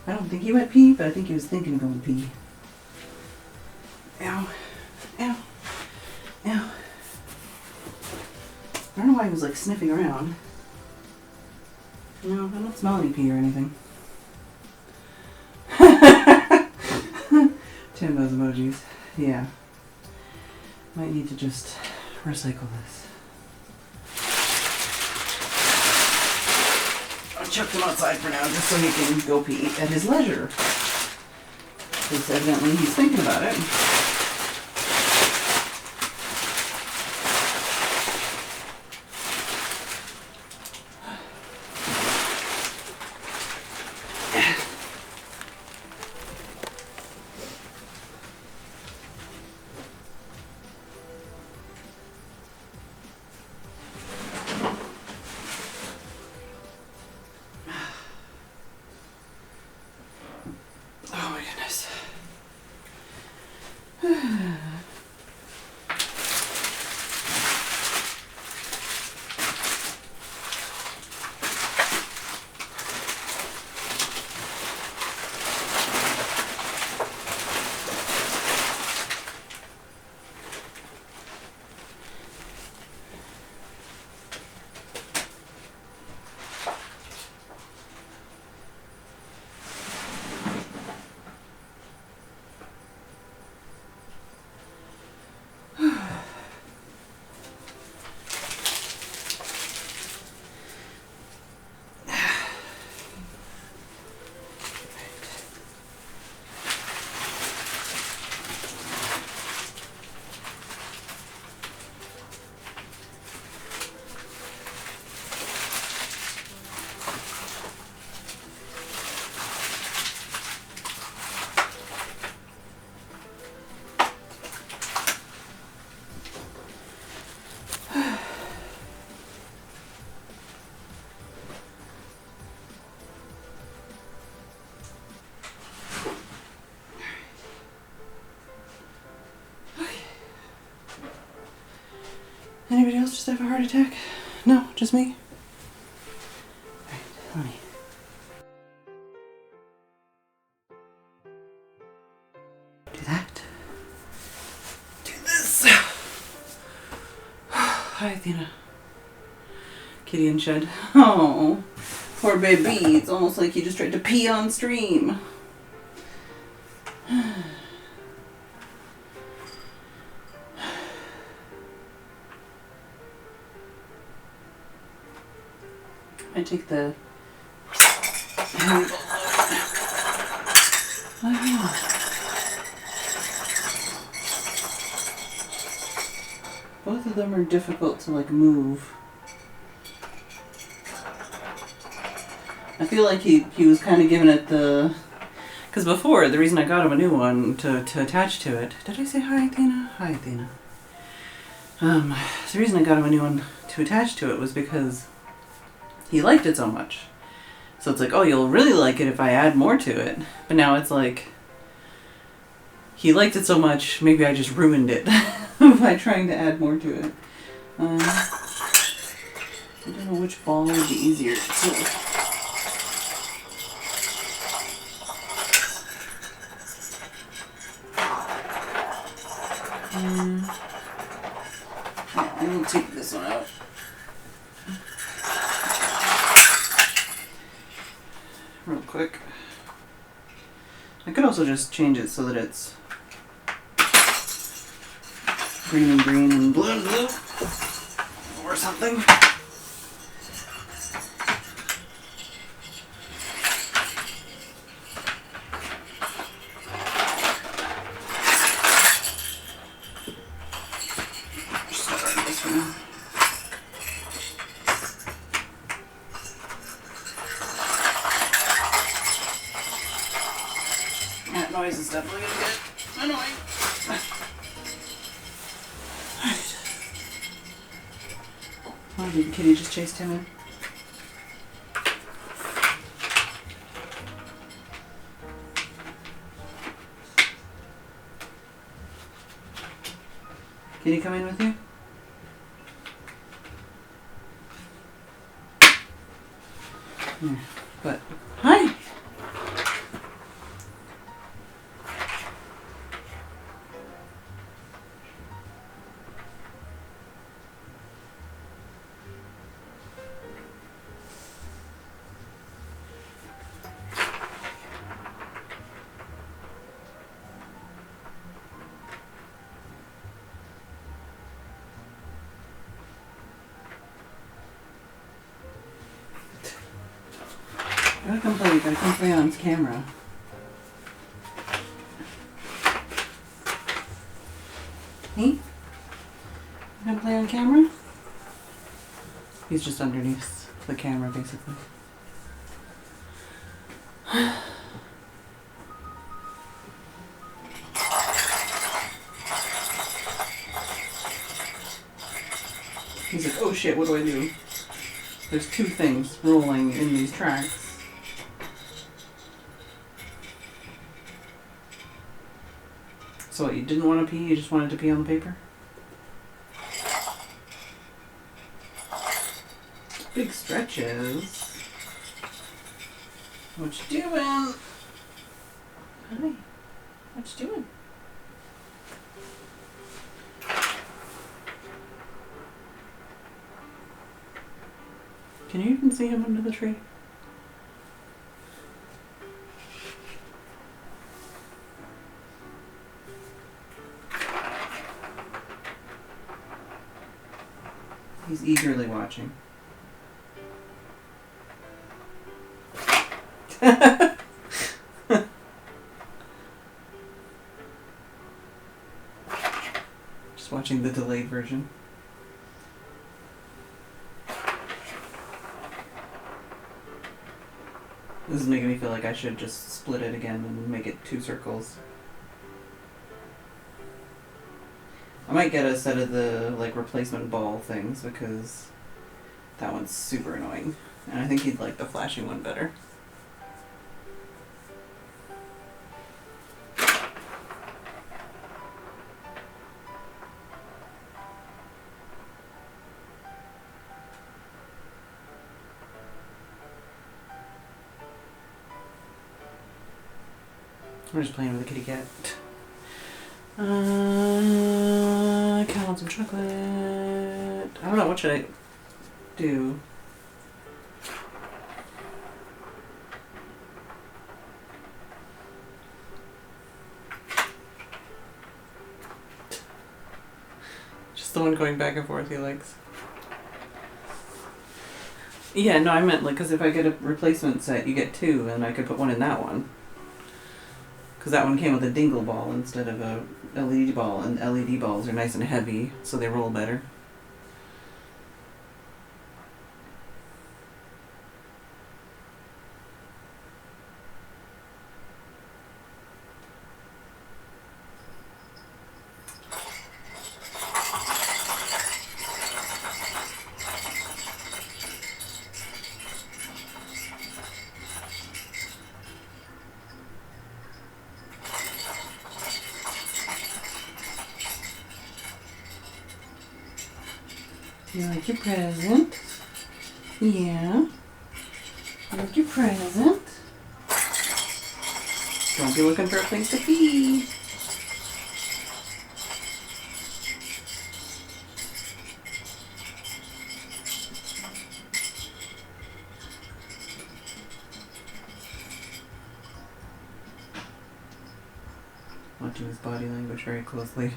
I don't think he went pee, but I think he was thinking of going pee. Ow. Ow. Ow. I don't know why he was like sniffing around. No, I don't smell any pee or anything. 10 those emojis. Yeah. Might need to just recycle this. I chucked him outside for now just so he can go pee at his leisure. Because evidently he's thinking about it. Oh my goodness. Anybody else just have a heart attack? No, just me? Alright, let me. Do that. Do this. Hi, Athena. Kitty and Shed. Oh, poor baby. It's almost like you just tried to pee on stream. I take the handle. Oh, yeah. Both of them are difficult to like move. I feel like he was kind of giving it the... Because before, the reason I got him a new one to attach to it... Did I say hi, Athena? Hi, Athena. The reason I got him a new one to attach to it was because he liked it so much. So it's like, oh, you'll really like it if I add more to it. But now it's like... He liked it so much, maybe I just ruined it by trying to add more to it. I don't know which ball would be easier to... I will take this one out. Real quick. I could also just change it so that it's green and green and blue and blue. Or something. That noise is definitely gonna get annoying. Oh, did Kitty just chase him in? Kitty come in with you? Yeah, but hi. Gotta come play on camera. Hey? You gonna play on camera? He's just underneath the camera, basically. He's like, oh shit, what do I do? There's two things rolling in these tracks. So what, you didn't want to pee, you just wanted to pee on the paper? Big stretches. What you doing? Honey, what you doing? Can you even see him under the tree? He's eagerly watching. Just watching the delayed version. This is making me feel like I should just split it again and make it 2 circles. I might get a set of the replacement ball things because that one's super annoying. And I think he'd like the flashing one better. We're just playing with the kitty cat. Count on some chocolate. I don't know, what should I do? Just the one going back and forth he likes. Yeah, no, I meant because if I get a replacement set, you get 2, and I could put one in that one. Because that one came with a dingle ball instead of a LED ball, and LED balls are nice and heavy, so they roll better. You like your present? Yeah. You like your present? Don't be looking for a place to pee. Watching his body language very closely.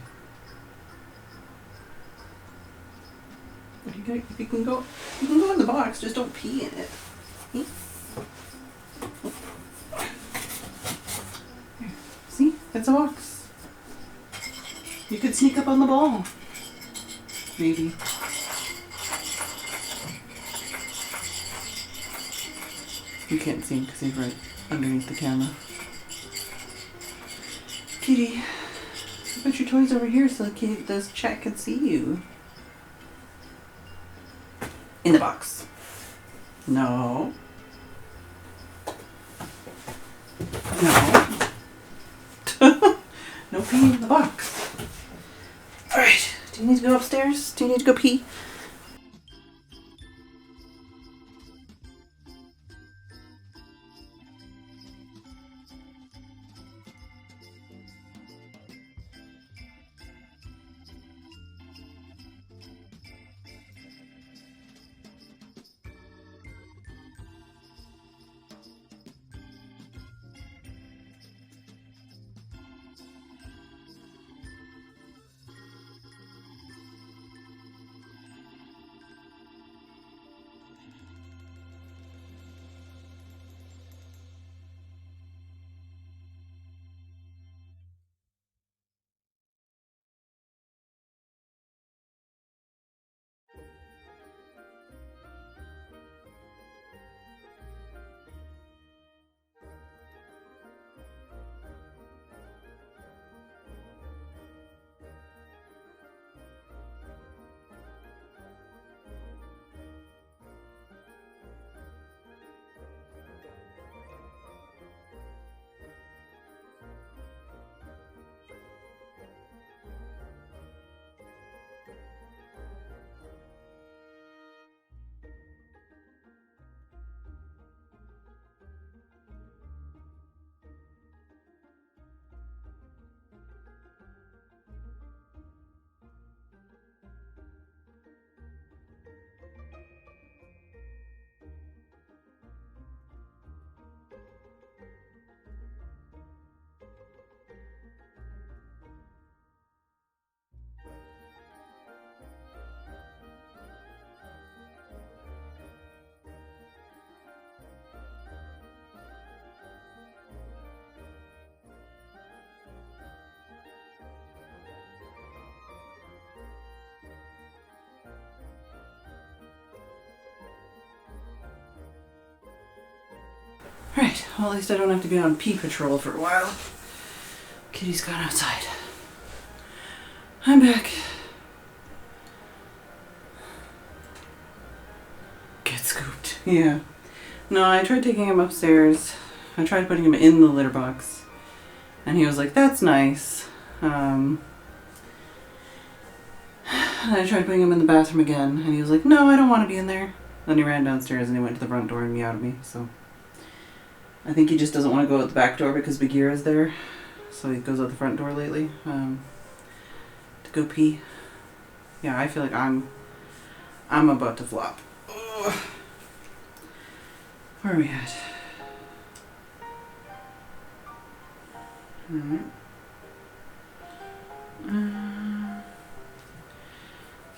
If you can go in the box. Just don't pee in it. Here. See, it's a box. You could sneak up on the ball. Maybe. You can't see him because he's right underneath the camera. Kitty, put your toys over here so the chat can see you. In the box. No. No. No peeing in the box. Alright, do you need to go upstairs? Do you need to go pee? Right, well at least I don't have to be on pee patrol for a while. Kitty's gone outside. I'm back. Get scooped. Yeah. No, I tried taking him upstairs. I tried putting him in the litter box. And he was like, that's nice. And I tried putting him in the bathroom again. And he was like, no, I don't want to be in there. Then he ran downstairs and he went to the front door and meowed at me, so. I think he just doesn't want to go out the back door because Bagheera's there. So he goes out the front door lately to go pee. Yeah, I feel like I'm about to flop. Ugh. Where are we at? Alright.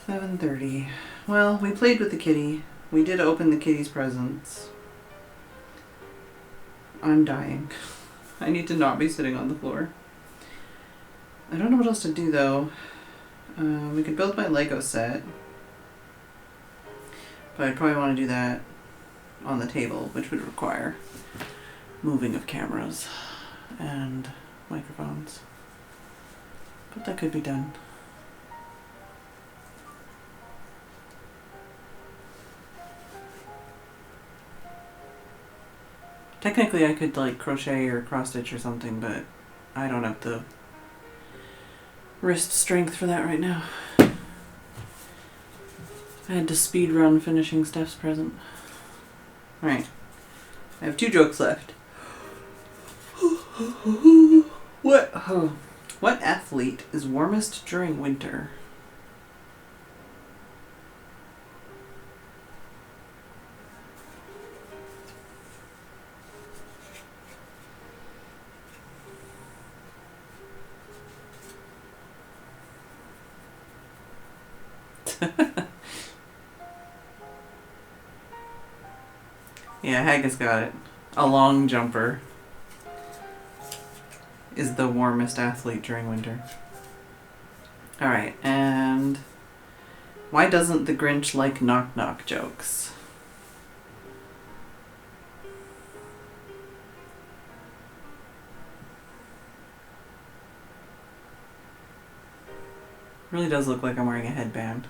7:30. Well, we played with the kitty. We did open the kitty's presents. I'm dying. I need to not be sitting on the floor. I don't know what else to do though. We could build my Lego set. But I'd probably want to do that on the table, which would require moving of cameras and microphones. But that could be done. Technically I could like crochet or cross stitch or something, but I don't have the wrist strength for that right now. I had to speed run finishing Steph's present. Alright. I have 2 jokes left. What athlete is warmest during winter? Yeah, Haggis got it. A long jumper is the warmest athlete during winter. Alright, and why doesn't the Grinch like knock-knock jokes? Really does look like I'm wearing a headband.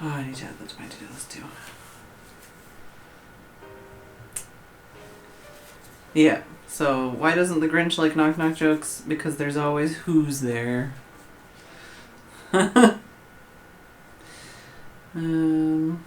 Oh, I need to add that to my to-do list too. Yeah, so why doesn't the Grinch like knock-knock jokes? Because there's always who's there. um...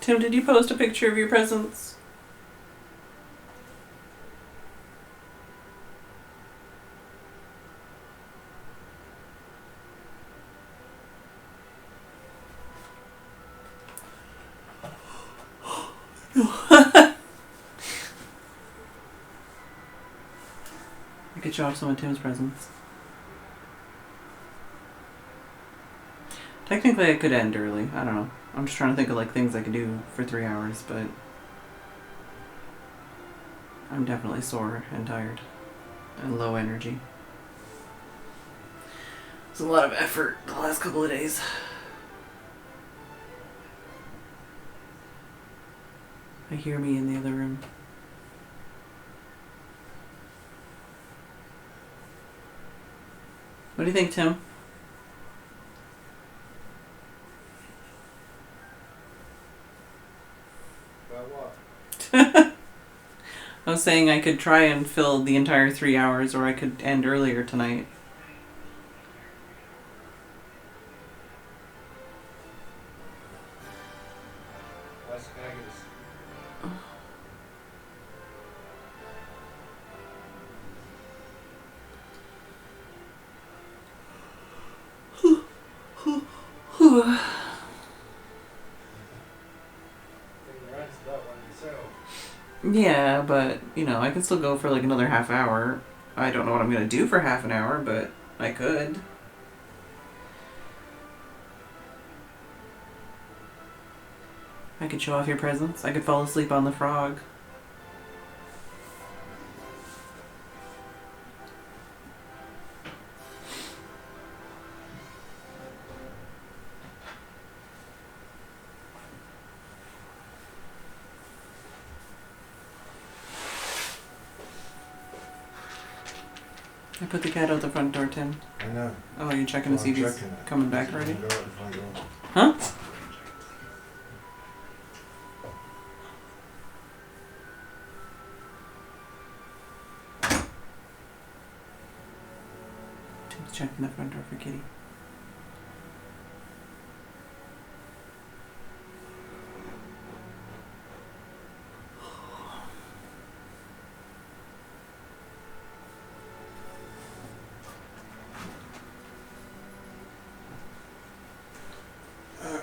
Tim, did you post a picture of your presents? I could show off some of Tim's presents. Technically, I could end early. I don't know. I'm just trying to think of like things I could do for 3 hours, but I'm definitely sore and tired and low energy. It's a lot of effort the last couple of days. I hear me in the other room. What do you think, Tim? I was saying I could try and fill the entire 3 hours, or I could end earlier tonight. Yeah, but, you know, I could still go for like another half hour. I don't know what I'm going to do for half an hour, but I could. I could show off your presents. I could fall asleep on the frog. I put the cat out the front door, Tim. I know. Oh, are you checking to see if he's coming back already? Huh? Tim's checking the front door for Kitty.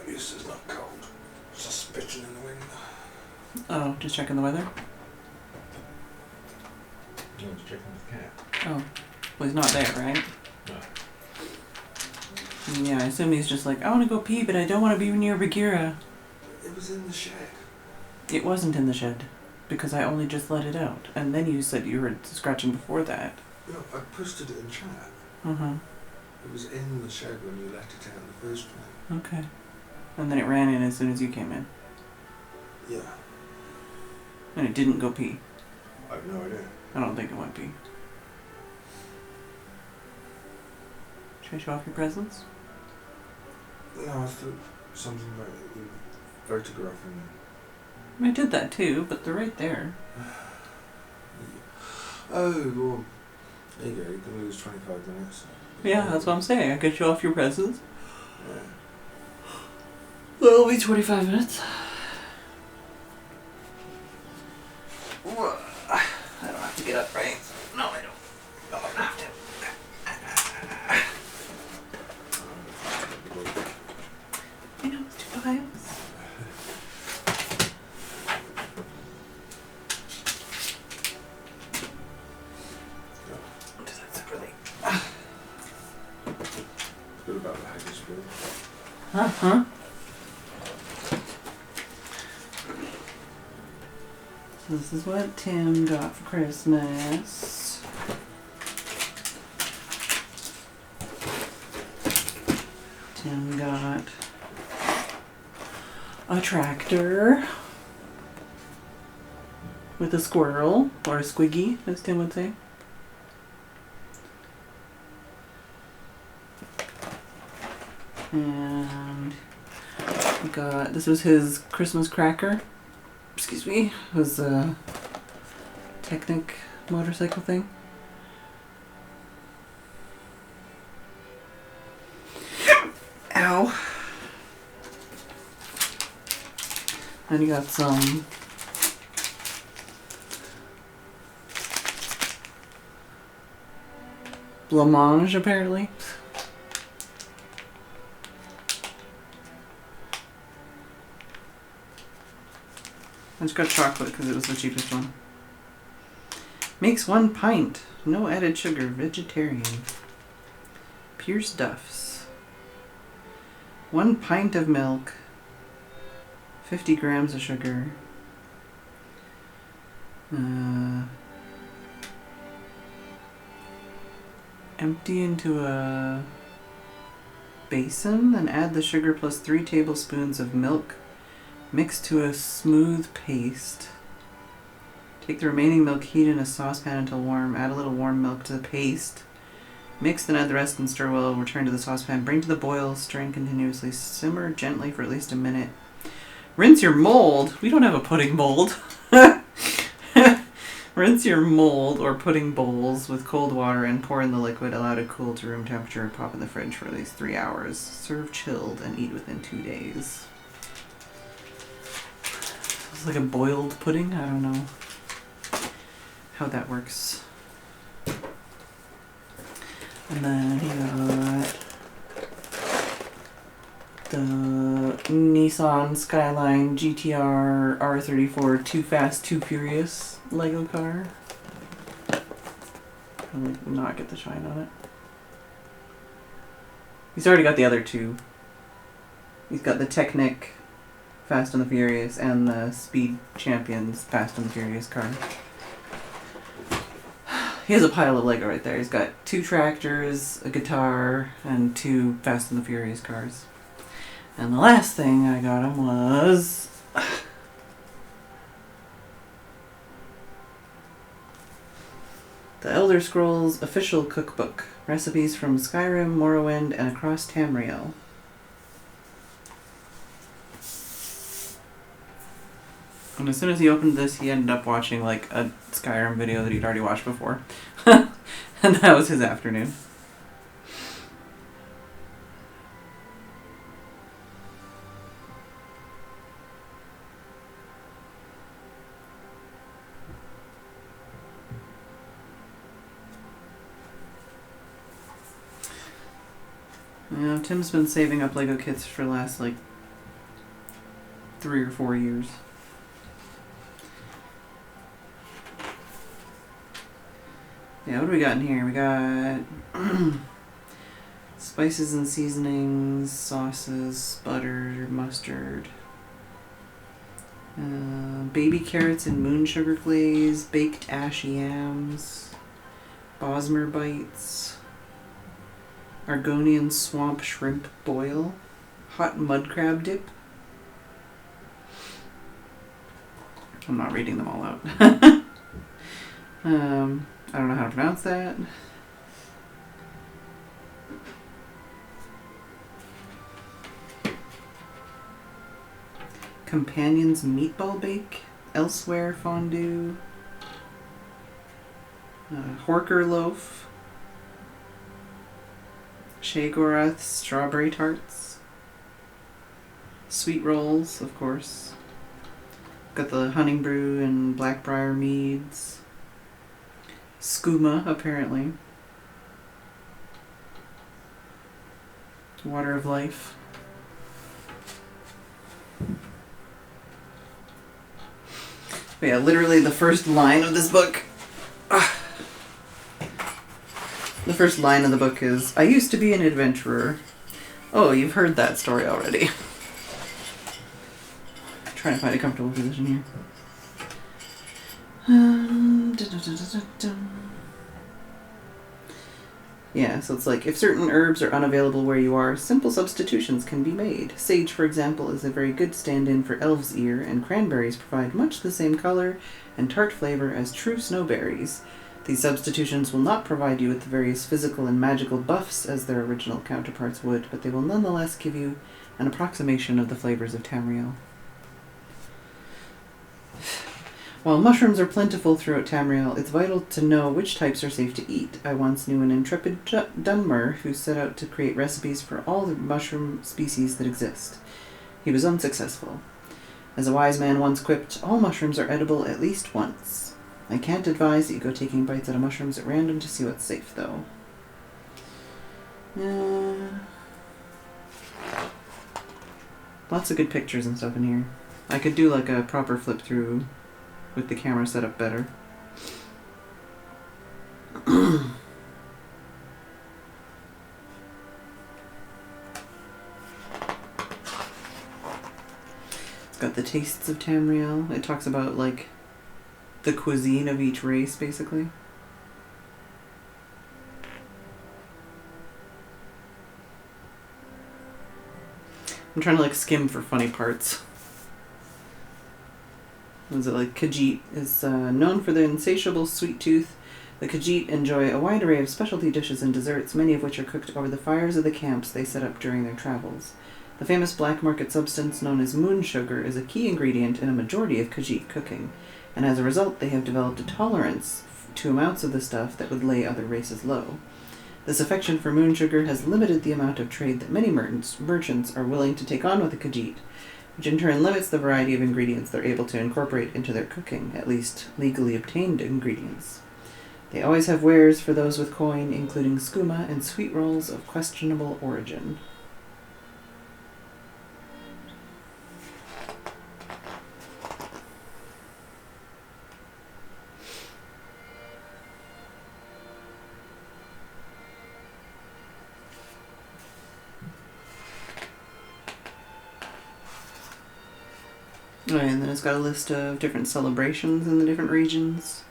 This is not cold. Suspicion in the wind. Oh, just checking the weather? No one's checking the cat. Oh. Well, he's not there, right? No. Yeah, I assume he's just like, I want to go pee, but I don't want to be near Bagheera. It was in the shed. It wasn't in the shed, because I only just let it out. And then you said you heard scratching before that. No, I posted it in chat. Uh-huh. It was in the shed when you let it out the first time. Okay. And then it ran in as soon as you came in. Yeah. And it didn't go pee. I have no idea. I don't think it went pee. Should I show off your presents? No, I thought something about you photographing. I did that too, but they're right there. Oh, well, there you go. You can lose 25 minutes. Yeah, that's what I'm saying. I could show off your presents. Yeah. It'll be 25 minutes. I don't have to get up, right? No, I don't. No, I don't have to. I know, it's 2 piles. Do that separately. Good about the haggis bill. Uh-huh. So this is what Tim got for Christmas. Tim got a tractor with a squirrel, or a squiggy, as Tim would say. And we got, this was his Christmas cracker. Excuse me, it was a Technic motorcycle thing. Ow. And you got some blancmange, apparently. I just got chocolate because it was the cheapest one. Makes 1 pint. No added sugar. Vegetarian. Pure stuffs. 1 pint of milk. 50 grams of sugar. Empty into a basin and add the sugar plus 3 tablespoons of milk. Mix to a smooth paste. Take the remaining milk, heat in a saucepan until warm. Add a little warm milk to the paste. Mix, then add the rest and stir well. Return to the saucepan. Bring to the boil, stirring continuously. Simmer gently for at least a minute. Rinse your mold. We don't have a pudding mold. Rinse your mold or pudding bowls with cold water and pour in the liquid. Allow to cool to room temperature. Pop in the fridge for at least 3 hours. Serve chilled and eat within 2 days. It's like a boiled pudding. I don't know how that works. And then he got the Nissan Skyline GTR R34 Too Fast, Too Furious Lego car. I'll not get the shine on it. He's already got the other two. He's got the Technic Fast and the Furious and the Speed Champions Fast and the Furious car. He has a pile of Lego right there. He's got 2 tractors, a guitar, and 2 Fast and the Furious cars. And the last thing I got him was the Elder Scrolls Official Cookbook. Recipes from Skyrim, Morrowind, and across Tamriel. And as soon as he opened this, he ended up watching like a Skyrim video that he'd already watched before. And that was his afternoon. Yeah, Tim's been saving up Lego kits for the last like 3 or 4 years. Yeah, what do we got in here? We got spices and seasonings, sauces, butter, mustard, baby carrots and moon sugar glaze, baked ash yams, Bosmer bites, Argonian swamp shrimp boil, hot mud crab dip. I'm not reading them all out. I don't know how to pronounce that. Companion's meatball bake, elsewhere fondue, Horker loaf, Shegorath strawberry tarts, sweet rolls, of course. Got the honey brew and blackbriar meads. Skooma, apparently. Water of life. But yeah, literally the first line of this book. The first line of the book is, I used to be an adventurer. Oh, you've heard that story already. Trying to find a comfortable position here. Yeah, so it's like, if certain herbs are unavailable where you are, simple substitutions can be made. Sage, for example, is a very good stand-in for elf's ear, and cranberries provide much the same color and tart flavor as true snowberries. These substitutions will not provide you with the various physical and magical buffs as their original counterparts would, but they will nonetheless give you an approximation of the flavors of Tamriel. While mushrooms are plentiful throughout Tamriel, it's vital to know which types are safe to eat. I once knew an intrepid Dunmer who set out to create recipes for all the mushroom species that exist. He was unsuccessful. As a wise man once quipped, all mushrooms are edible at least once. I can't advise that you go taking bites out of mushrooms at random to see what's safe, though. Lots of good pictures and stuff in here. I could do like a proper flip through with the camera set up better. It's got the tastes of Tamriel. It talks about like the cuisine of each race, basically. I'm trying to like skim for funny parts. Was it like Khajiit is known for their insatiable sweet tooth. The Khajiit enjoy a wide array of specialty dishes and desserts, many of which are cooked over the fires of the camps they set up during their travels. The famous black market substance known as moon sugar is a key ingredient in a majority of Khajiit cooking, and as a result they have developed a tolerance to amounts of the stuff that would lay other races low. This affection for moon sugar has limited the amount of trade that many merchants are willing to take on with the Khajiit, which in turn limits the variety of ingredients they're able to incorporate into their cooking, at least legally obtained ingredients. They always have wares for those with coin, including skooma and sweet rolls of questionable origin. Oh, and then it's got a list of different celebrations in the different regions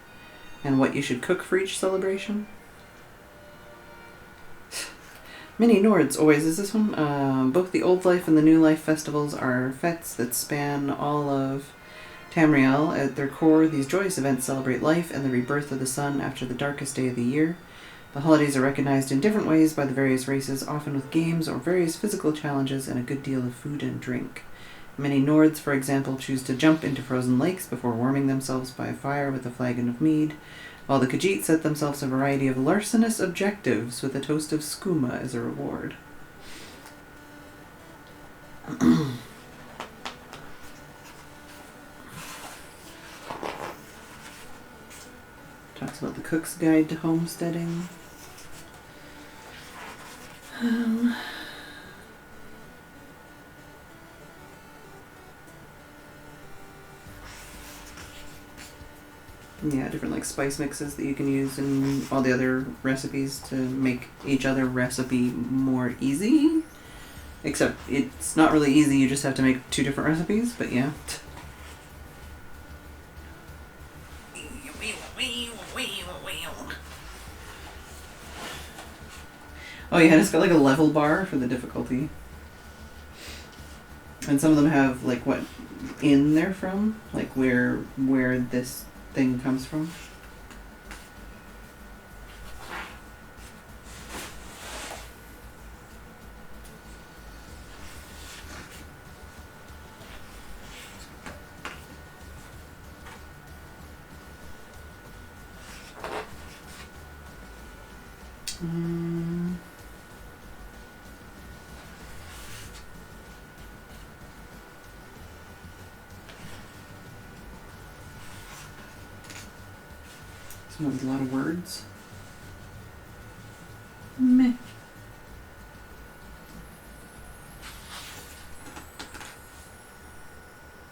and what you should cook for each celebration. Many Nords always is this one. Both the Old Life and the New Life festivals are fetes that span all of Tamriel. At their core, these joyous events celebrate life and the rebirth of the sun after the darkest day of the year. The holidays are recognized in different ways by the various races, often with games or various physical challenges and a good deal of food and drink. Many Nords, for example, choose to jump into frozen lakes before warming themselves by a fire with a flagon of mead, while the Khajiit set themselves a variety of larcenous objectives with a toast of skooma as a reward. Talks about the Cook's Guide to Homesteading. Yeah, different like spice mixes that you can use in all the other recipes to make each other recipe more easy. Except it's not really easy, you just have to make 2 different recipes, but yeah. Oh yeah, it's got like a level bar for the difficulty. And some of them have like what inn they're from, like where this thing comes from. Some with a lot of words. Meh.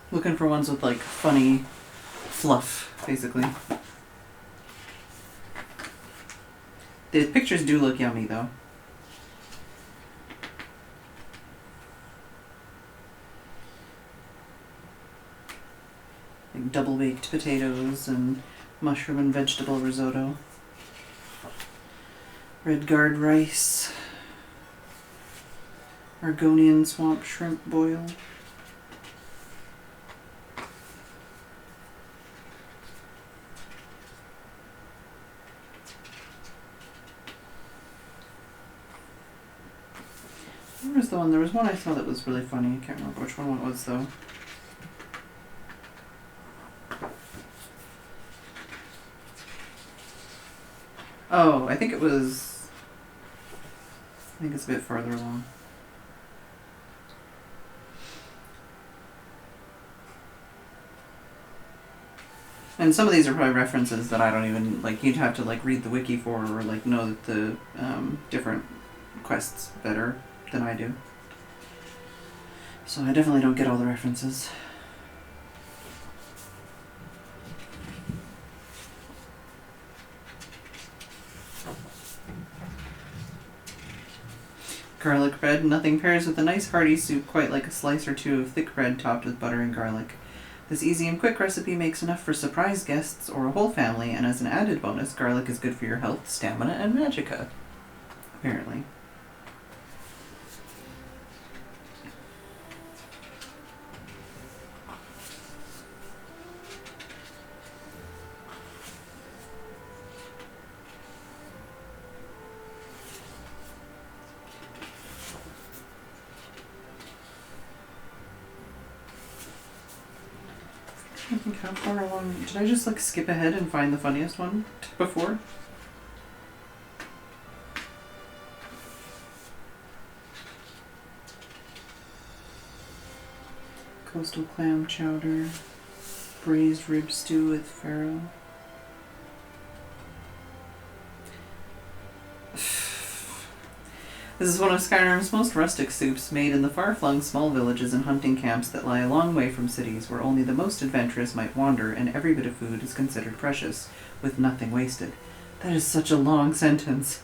Looking for ones with like funny fluff, basically. The pictures do look yummy though. Like double baked potatoes and mushroom and vegetable risotto. Red Guard rice. Argonian swamp shrimp boil. Where was the one? There was one I saw that was really funny. I can't remember which one it was though. Oh, I think it was... I think it's a bit farther along. And some of these are probably references that I don't even... Like, you'd have to, like, read the wiki for or, like, know the different quests better than I do. So I definitely don't get all the references. Garlic bread. Nothing pairs with a nice hearty soup quite like a slice or 2 of thick bread topped with butter and garlic. This easy and quick recipe makes enough for surprise guests or a whole family, and as an added bonus, garlic is good for your health, stamina, and magicka. Apparently. I think how far along... Did I just like skip ahead and find the funniest one before? Coastal clam chowder. Braised rib stew with farro. This is one of Skyrim's most rustic soups, made in the far-flung small villages and hunting camps that lie a long way from cities, where only the most adventurous might wander, and every bit of food is considered precious, with nothing wasted. That is such a long sentence.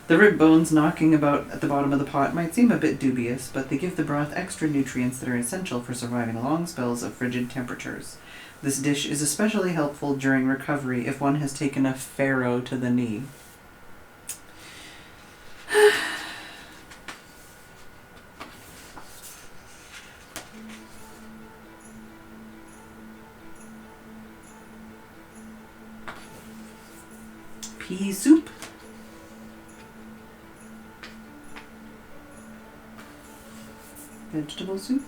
The rib bones knocking about at the bottom of the pot might seem a bit dubious, but they give the broth extra nutrients that are essential for surviving long spells of frigid temperatures. This dish is especially helpful during recovery if one has taken a farro to the knee. Pea soup. Vegetable soup.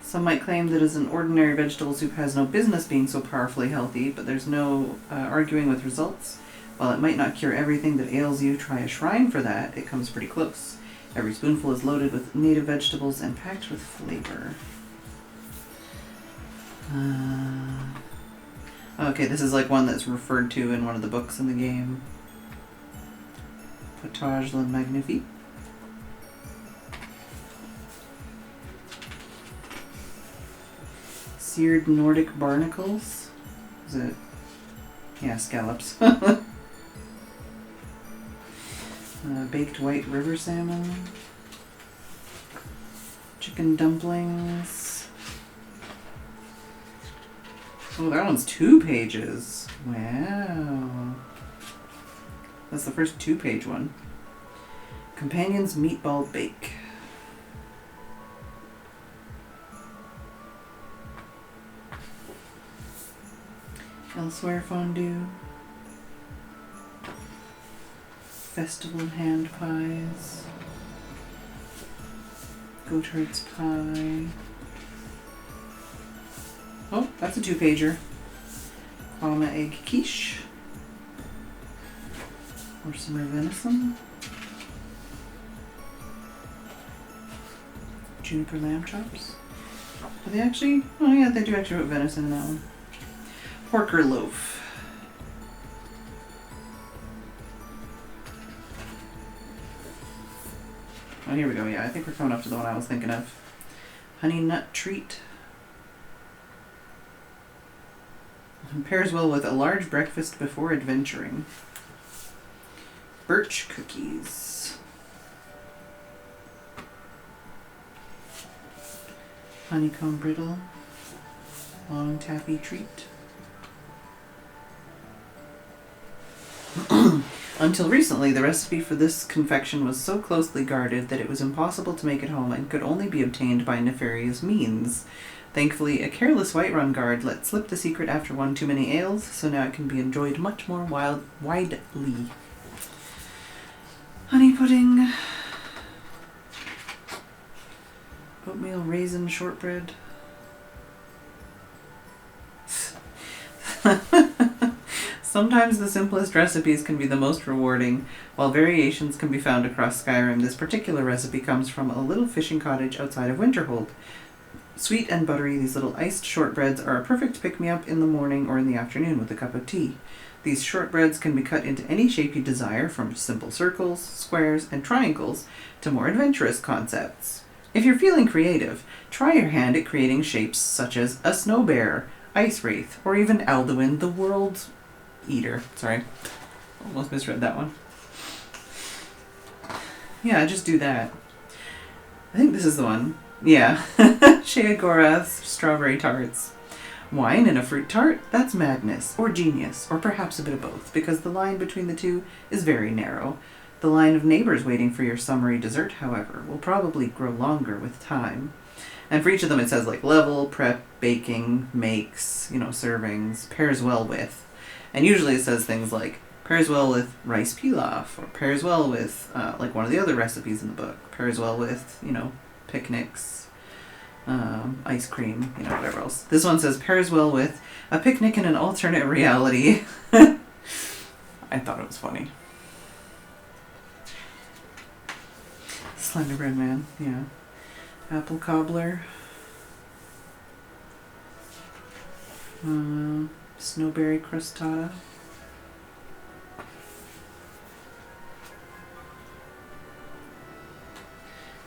Some might claim that as an ordinary vegetable soup has no business being so powerfully healthy, but there's no arguing with results. While it might not cure everything that ails you, try a shrine for that. It comes pretty close. Every spoonful is loaded with native vegetables and packed with flavor. Okay, this is like one that's referred to in one of the books in the game. Potage le Magnifique. seared Nordic barnacles. Is it? Yeah, scallops. Baked white river salmon. Chicken dumplings. Oh, that one's 2 pages. Wow. That's the first 2-page one. Companion's meatball bake. Elsewhere fondue. Festival hand pies. Goatherd's pie. Oh, that's a 2-pager. Alma egg quiche. Or summer venison. Juniper lamb chops. Are they actually? Oh yeah, they do actually put venison in that one. Porker loaf. Oh, here we go. Yeah, I think we're coming up to the one I was thinking of. Honey nut treat. And pairs well with a large breakfast before adventuring. Birch cookies. Honeycomb brittle. Long taffy treat. Until recently, the recipe for this confection was so closely guarded that it was impossible to make at home and could only be obtained by nefarious means. Thankfully, a careless Whiterun guard let slip the secret after one too many ales, so now it can be enjoyed much more widely. Honey pudding. Oatmeal raisin shortbread. Sometimes the simplest recipes can be the most rewarding. While variations can be found across Skyrim, this particular recipe comes from a little fishing cottage outside of Winterhold. Sweet and buttery, these little iced shortbreads are a perfect pick-me-up in the morning or in the afternoon with a cup of tea. These shortbreads can be cut into any shape you desire, from simple circles, squares, and triangles to more adventurous concepts. If you're feeling creative, try your hand at creating shapes such as a snow bear, ice wraith, or even Alduin, the world eater. Sorry, almost misread that one. Yeah, just do that. I think this is the one. Yeah. Sheogorath's strawberry tarts. Wine and a fruit tart? That's madness, or genius, or perhaps a bit of both, because the line between the two is very narrow. The line of neighbors waiting for your summery dessert, however, will probably grow longer with time. And for each of them it says like level, prep, baking, makes, servings, pairs well with. And usually it says things like pairs well with rice pilaf, or pairs well with like one of the other recipes in the book, pairs well with, picnics, ice cream, whatever else. This one says pairs well with a picnic in an alternate reality. I thought it was funny. Slenderbread man, yeah. Apple cobbler. Snowberry crostata.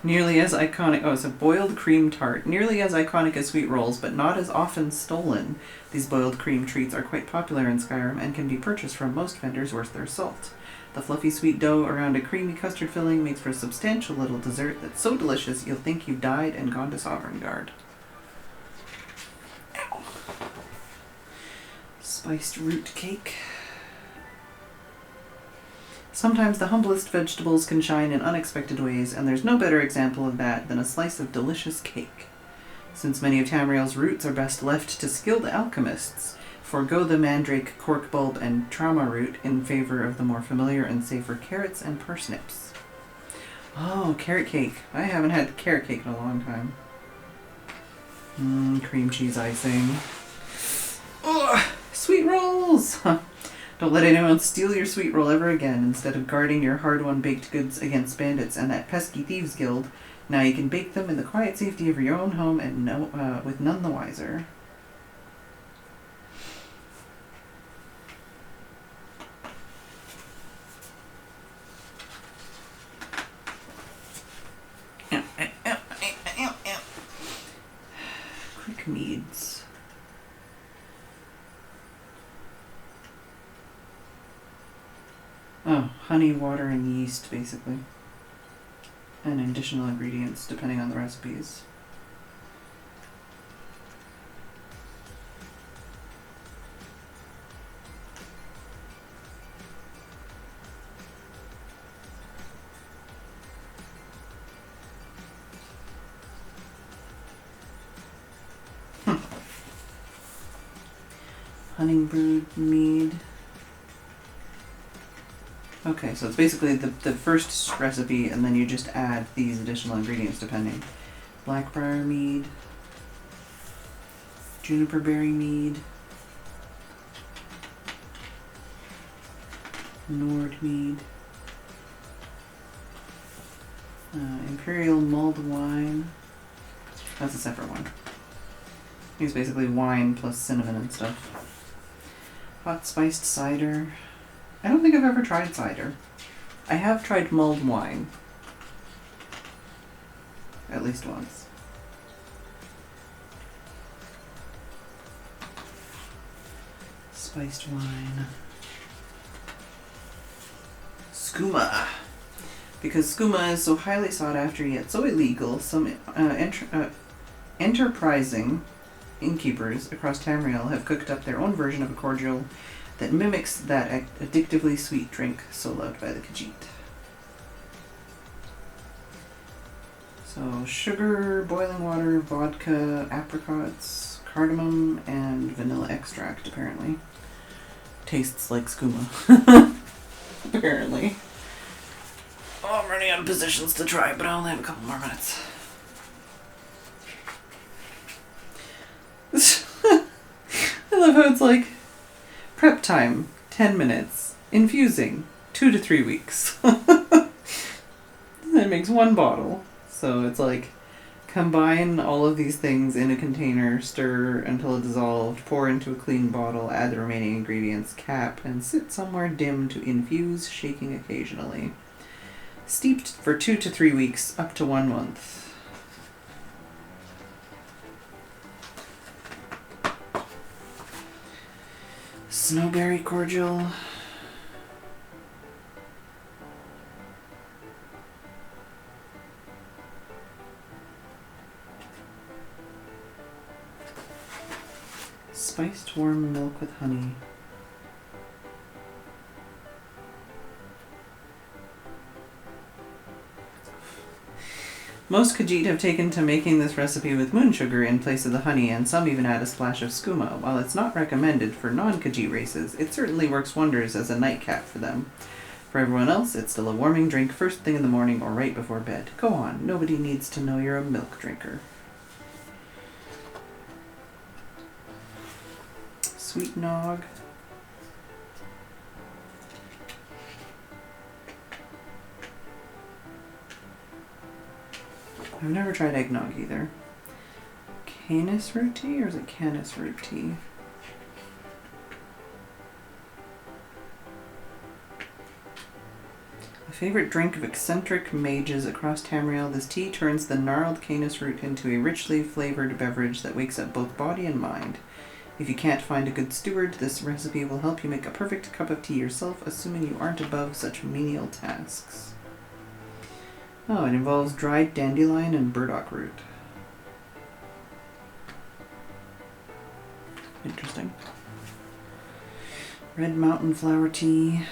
Nearly as iconic, it's a boiled cream tart. Nearly as iconic as sweet rolls, but not as often stolen. These boiled cream treats are quite popular in Skyrim and can be purchased from most vendors worth their salt. The fluffy sweet dough around a creamy custard filling makes for a substantial little dessert that's so delicious you'll think you've died and gone to Sovngarde. Ow. Spiced root cake. Sometimes the humblest vegetables can shine in unexpected ways, and there's no better example of that than a slice of delicious cake. Since many of Tamriel's roots are best left to skilled alchemists, forgo the mandrake, cork bulb, and trauma root in favor of the more familiar and safer carrots and parsnips. Oh, carrot cake. I haven't had carrot cake in a long time. Cream cheese icing. Ugh, sweet rolls! Don't let anyone steal your sweet roll ever again. Instead of guarding your hard-won baked goods against bandits and that pesky thieves guild, now you can bake them in the quiet safety of your own home and with none the wiser. Quick meads. Oh, honey, water, and yeast, basically. And additional ingredients, depending on the recipes. Honey brewed mead. Okay, so it's basically the first recipe, and then you just add these additional ingredients depending. Blackbriar mead, juniper berry mead, Nord mead, imperial mulled wine. That's a separate one. It's basically wine plus cinnamon and stuff. Hot spiced cider. I don't think I've ever tried cider. I have tried mulled wine. At least once. Spiced wine. Skooma. Because skooma is so highly sought after yet so illegal, some enterprising innkeepers across Tamriel have cooked up their own version of a cordial that mimics that addictively sweet drink so loved by the Khajiit. So sugar, boiling water, vodka, apricots, cardamom, and vanilla extract, apparently. Tastes like skooma. Apparently. Oh, I'm running out of positions to try, but I only have a couple more minutes. I love how it's like prep time 10 minutes, infusing 2 to 3 weeks. It makes one bottle, so it's like combine all of these things in a container, stir until it dissolved, pour into a clean bottle, add the remaining ingredients, cap, and sit somewhere dim to infuse, shaking occasionally. Steeped for 2 to 3 weeks, up to 1 month. Snowberry cordial. Spiced warm milk with honey. Most Khajiit have taken to making this recipe with moon sugar in place of the honey, and some even add a splash of skooma. While it's not recommended for non-Khajiit races, it certainly works wonders as a nightcap for them. For everyone else, it's still a warming drink first thing in the morning or right before bed. Go on, nobody needs to know you're a milk drinker. Sweet nog. I've never tried eggnog either. Canis root tea, or is it canis root tea? A favorite drink of eccentric mages across Tamriel, this tea turns the gnarled canis root into a richly flavored beverage that wakes up both body and mind. If you can't find a good steward, this recipe will help you make a perfect cup of tea yourself, assuming you aren't above such menial tasks. Oh, it involves dried dandelion and burdock root. Interesting. Red mountain flower tea.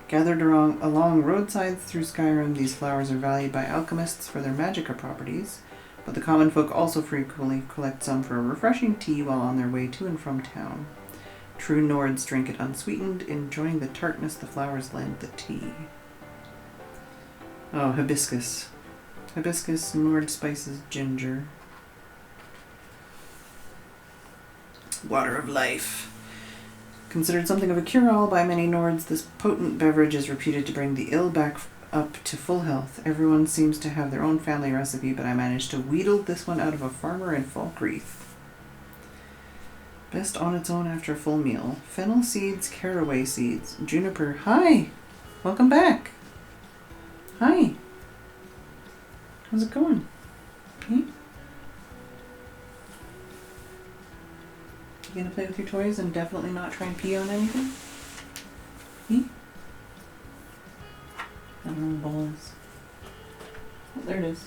Gathered along roadsides through Skyrim, these flowers are valued by alchemists for their magica properties, but the common folk also frequently collect some for a refreshing tea while on their way to and from town. True Nords drink it unsweetened, enjoying the tartness the flowers lend the tea. Oh, hibiscus. Hibiscus, Nord spices, ginger. Water of life. Considered something of a cure-all by many Nords, this potent beverage is reputed to bring the ill back up to full health. Everyone seems to have their own family recipe, but I managed to wheedle this one out of a farmer in Falkreath. Best on its own after a full meal. Fennel seeds, caraway seeds, juniper. Hi! Welcome back! Hi. How's it going? Hmm? You gonna play with your toys and definitely not try and pee on anything? Me? I don't know what the ball is. Oh, there it is.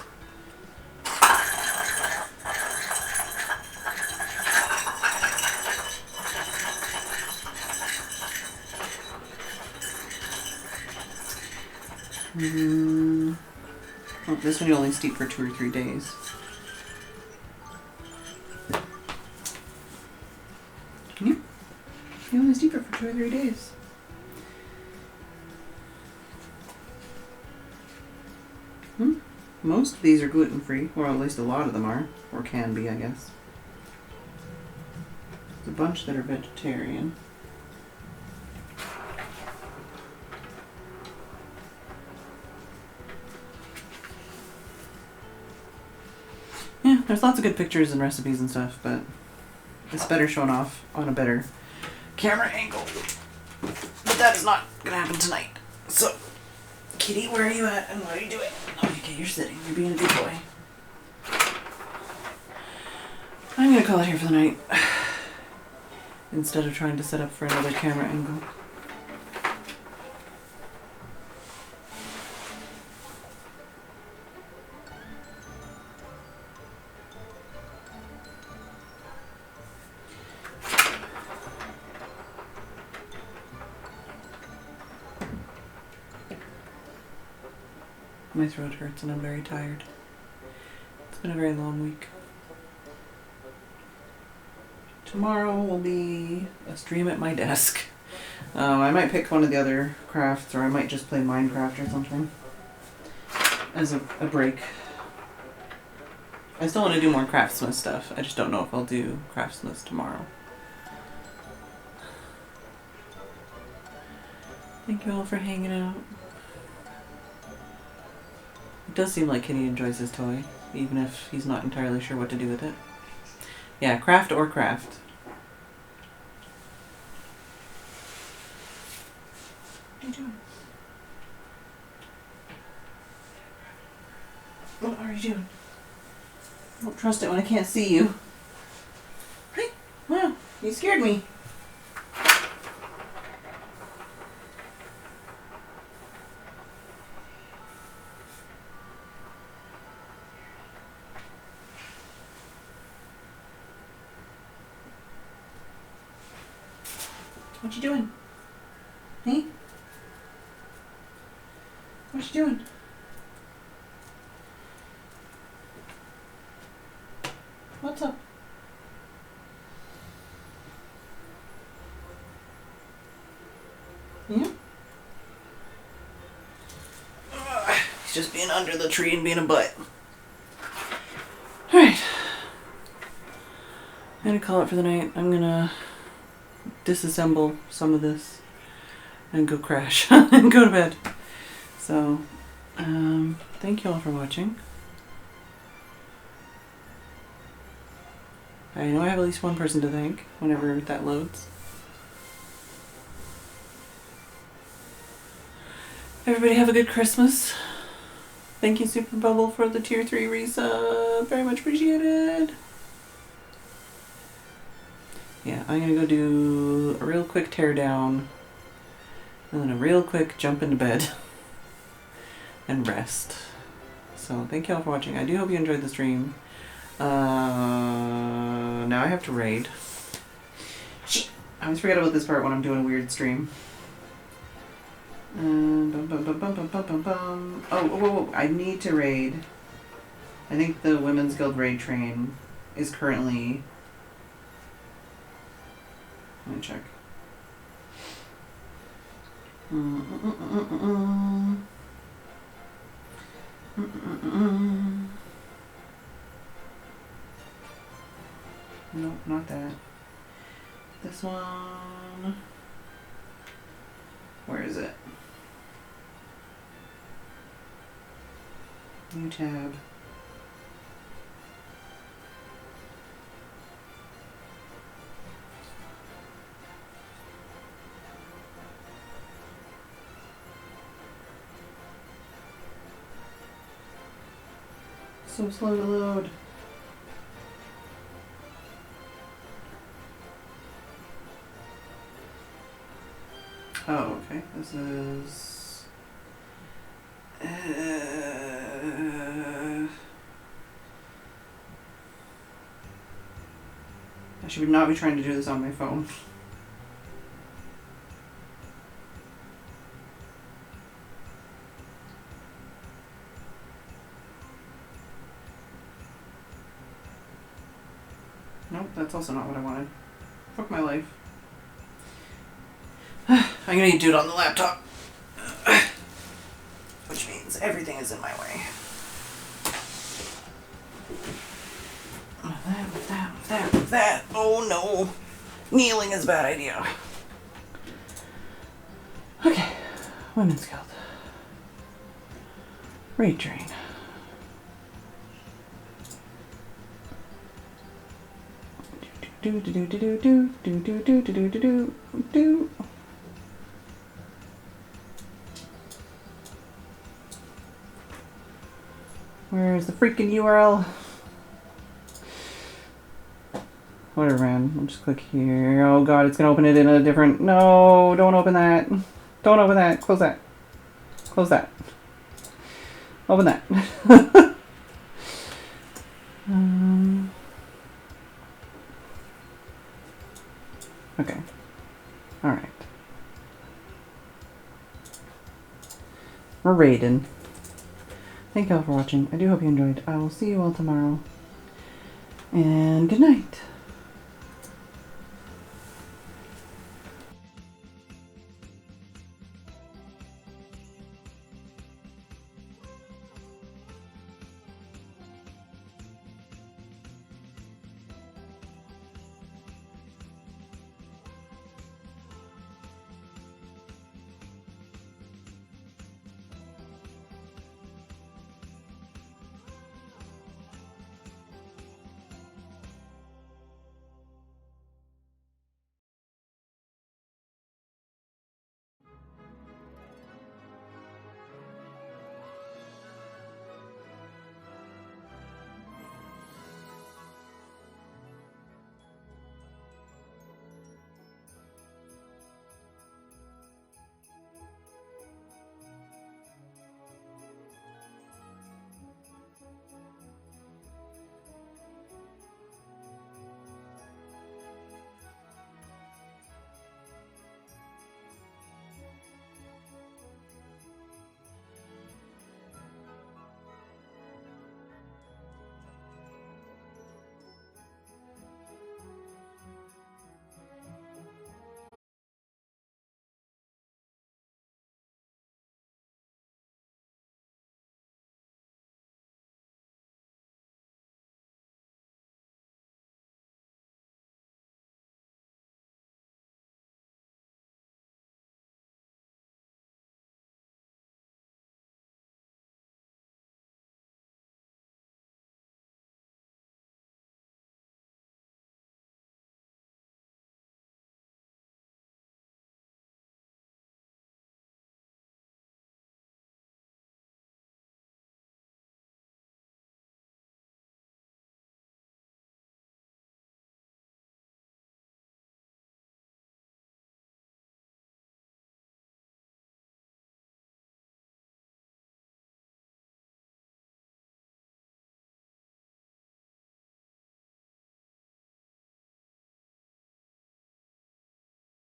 Oh, this one you only steep for 2 or 3 days. Can you? You only steep it for 2 or 3 days. Most of these are gluten-free, or at least a lot of them are, or can be, I guess. There's a bunch that are vegetarian. Yeah, there's lots of good pictures and recipes and stuff, but it's better shown off on a better camera angle. But that is not gonna happen tonight. So, Kitty, where are you at and what are you doing? Okay, you're sitting. You're being a good boy. I'm gonna call it here for the night. Instead of trying to set up for another camera angle. My throat hurts and I'm very tired. It's been a very long week. Tomorrow will be a stream at my desk. I might pick one of the other crafts, or I might just play Minecraft or something as a break. I still want to do more Craftsmith stuff. I just don't know if I'll do Craftsmith tomorrow. Thank you all for hanging out. It does seem like Kitty enjoys his toy, even if he's not entirely sure what to do with it. Yeah, craft or craft. What are you doing? What are you doing? I don't trust it when I can't see you. Hey, wow, you scared me. What you doing? Hey? What you doing? What's up? Yeah? He's just being under the tree and being a butt. Alright. I'm gonna call it for the night. I'm gonna disassemble some of this and go crash and go to bed. So, thank you all for watching. I know I have at least one person to thank whenever that loads. Everybody have a good Christmas. Thank you, Super Bubble, for the tier 3 resub. Very much appreciated. Yeah, I'm gonna go do a real quick teardown and then a real quick jump into bed and rest. So thank you all for watching. I do hope you enjoyed the stream. Now I have to raid. Shit. I always forget about this part when I'm doing a weird stream. Oh, I need to raid. I think the Women's Guild raid train is currently... Let me check. Nope, not that. This one. Where is it? New tab. So slow to load. Oh, okay. This is... I should not be trying to do this on my phone. Nope, that's also not what I wanted. Fuck my life. I'm gonna do it on the laptop. Which means everything is in my way. That. Oh no. Kneeling is a bad idea. Okay. Women's Guild. Retrain. Do. Where's the freaking URL? Whatever, man. I'll just click here. Oh god, it's gonna open it in a different... No, don't open that. Don't open that. Close that. Close that. Open that. Okay. Alright. We're raiding. Thank you all for watching. I do hope you enjoyed. I will see you all tomorrow. And good night.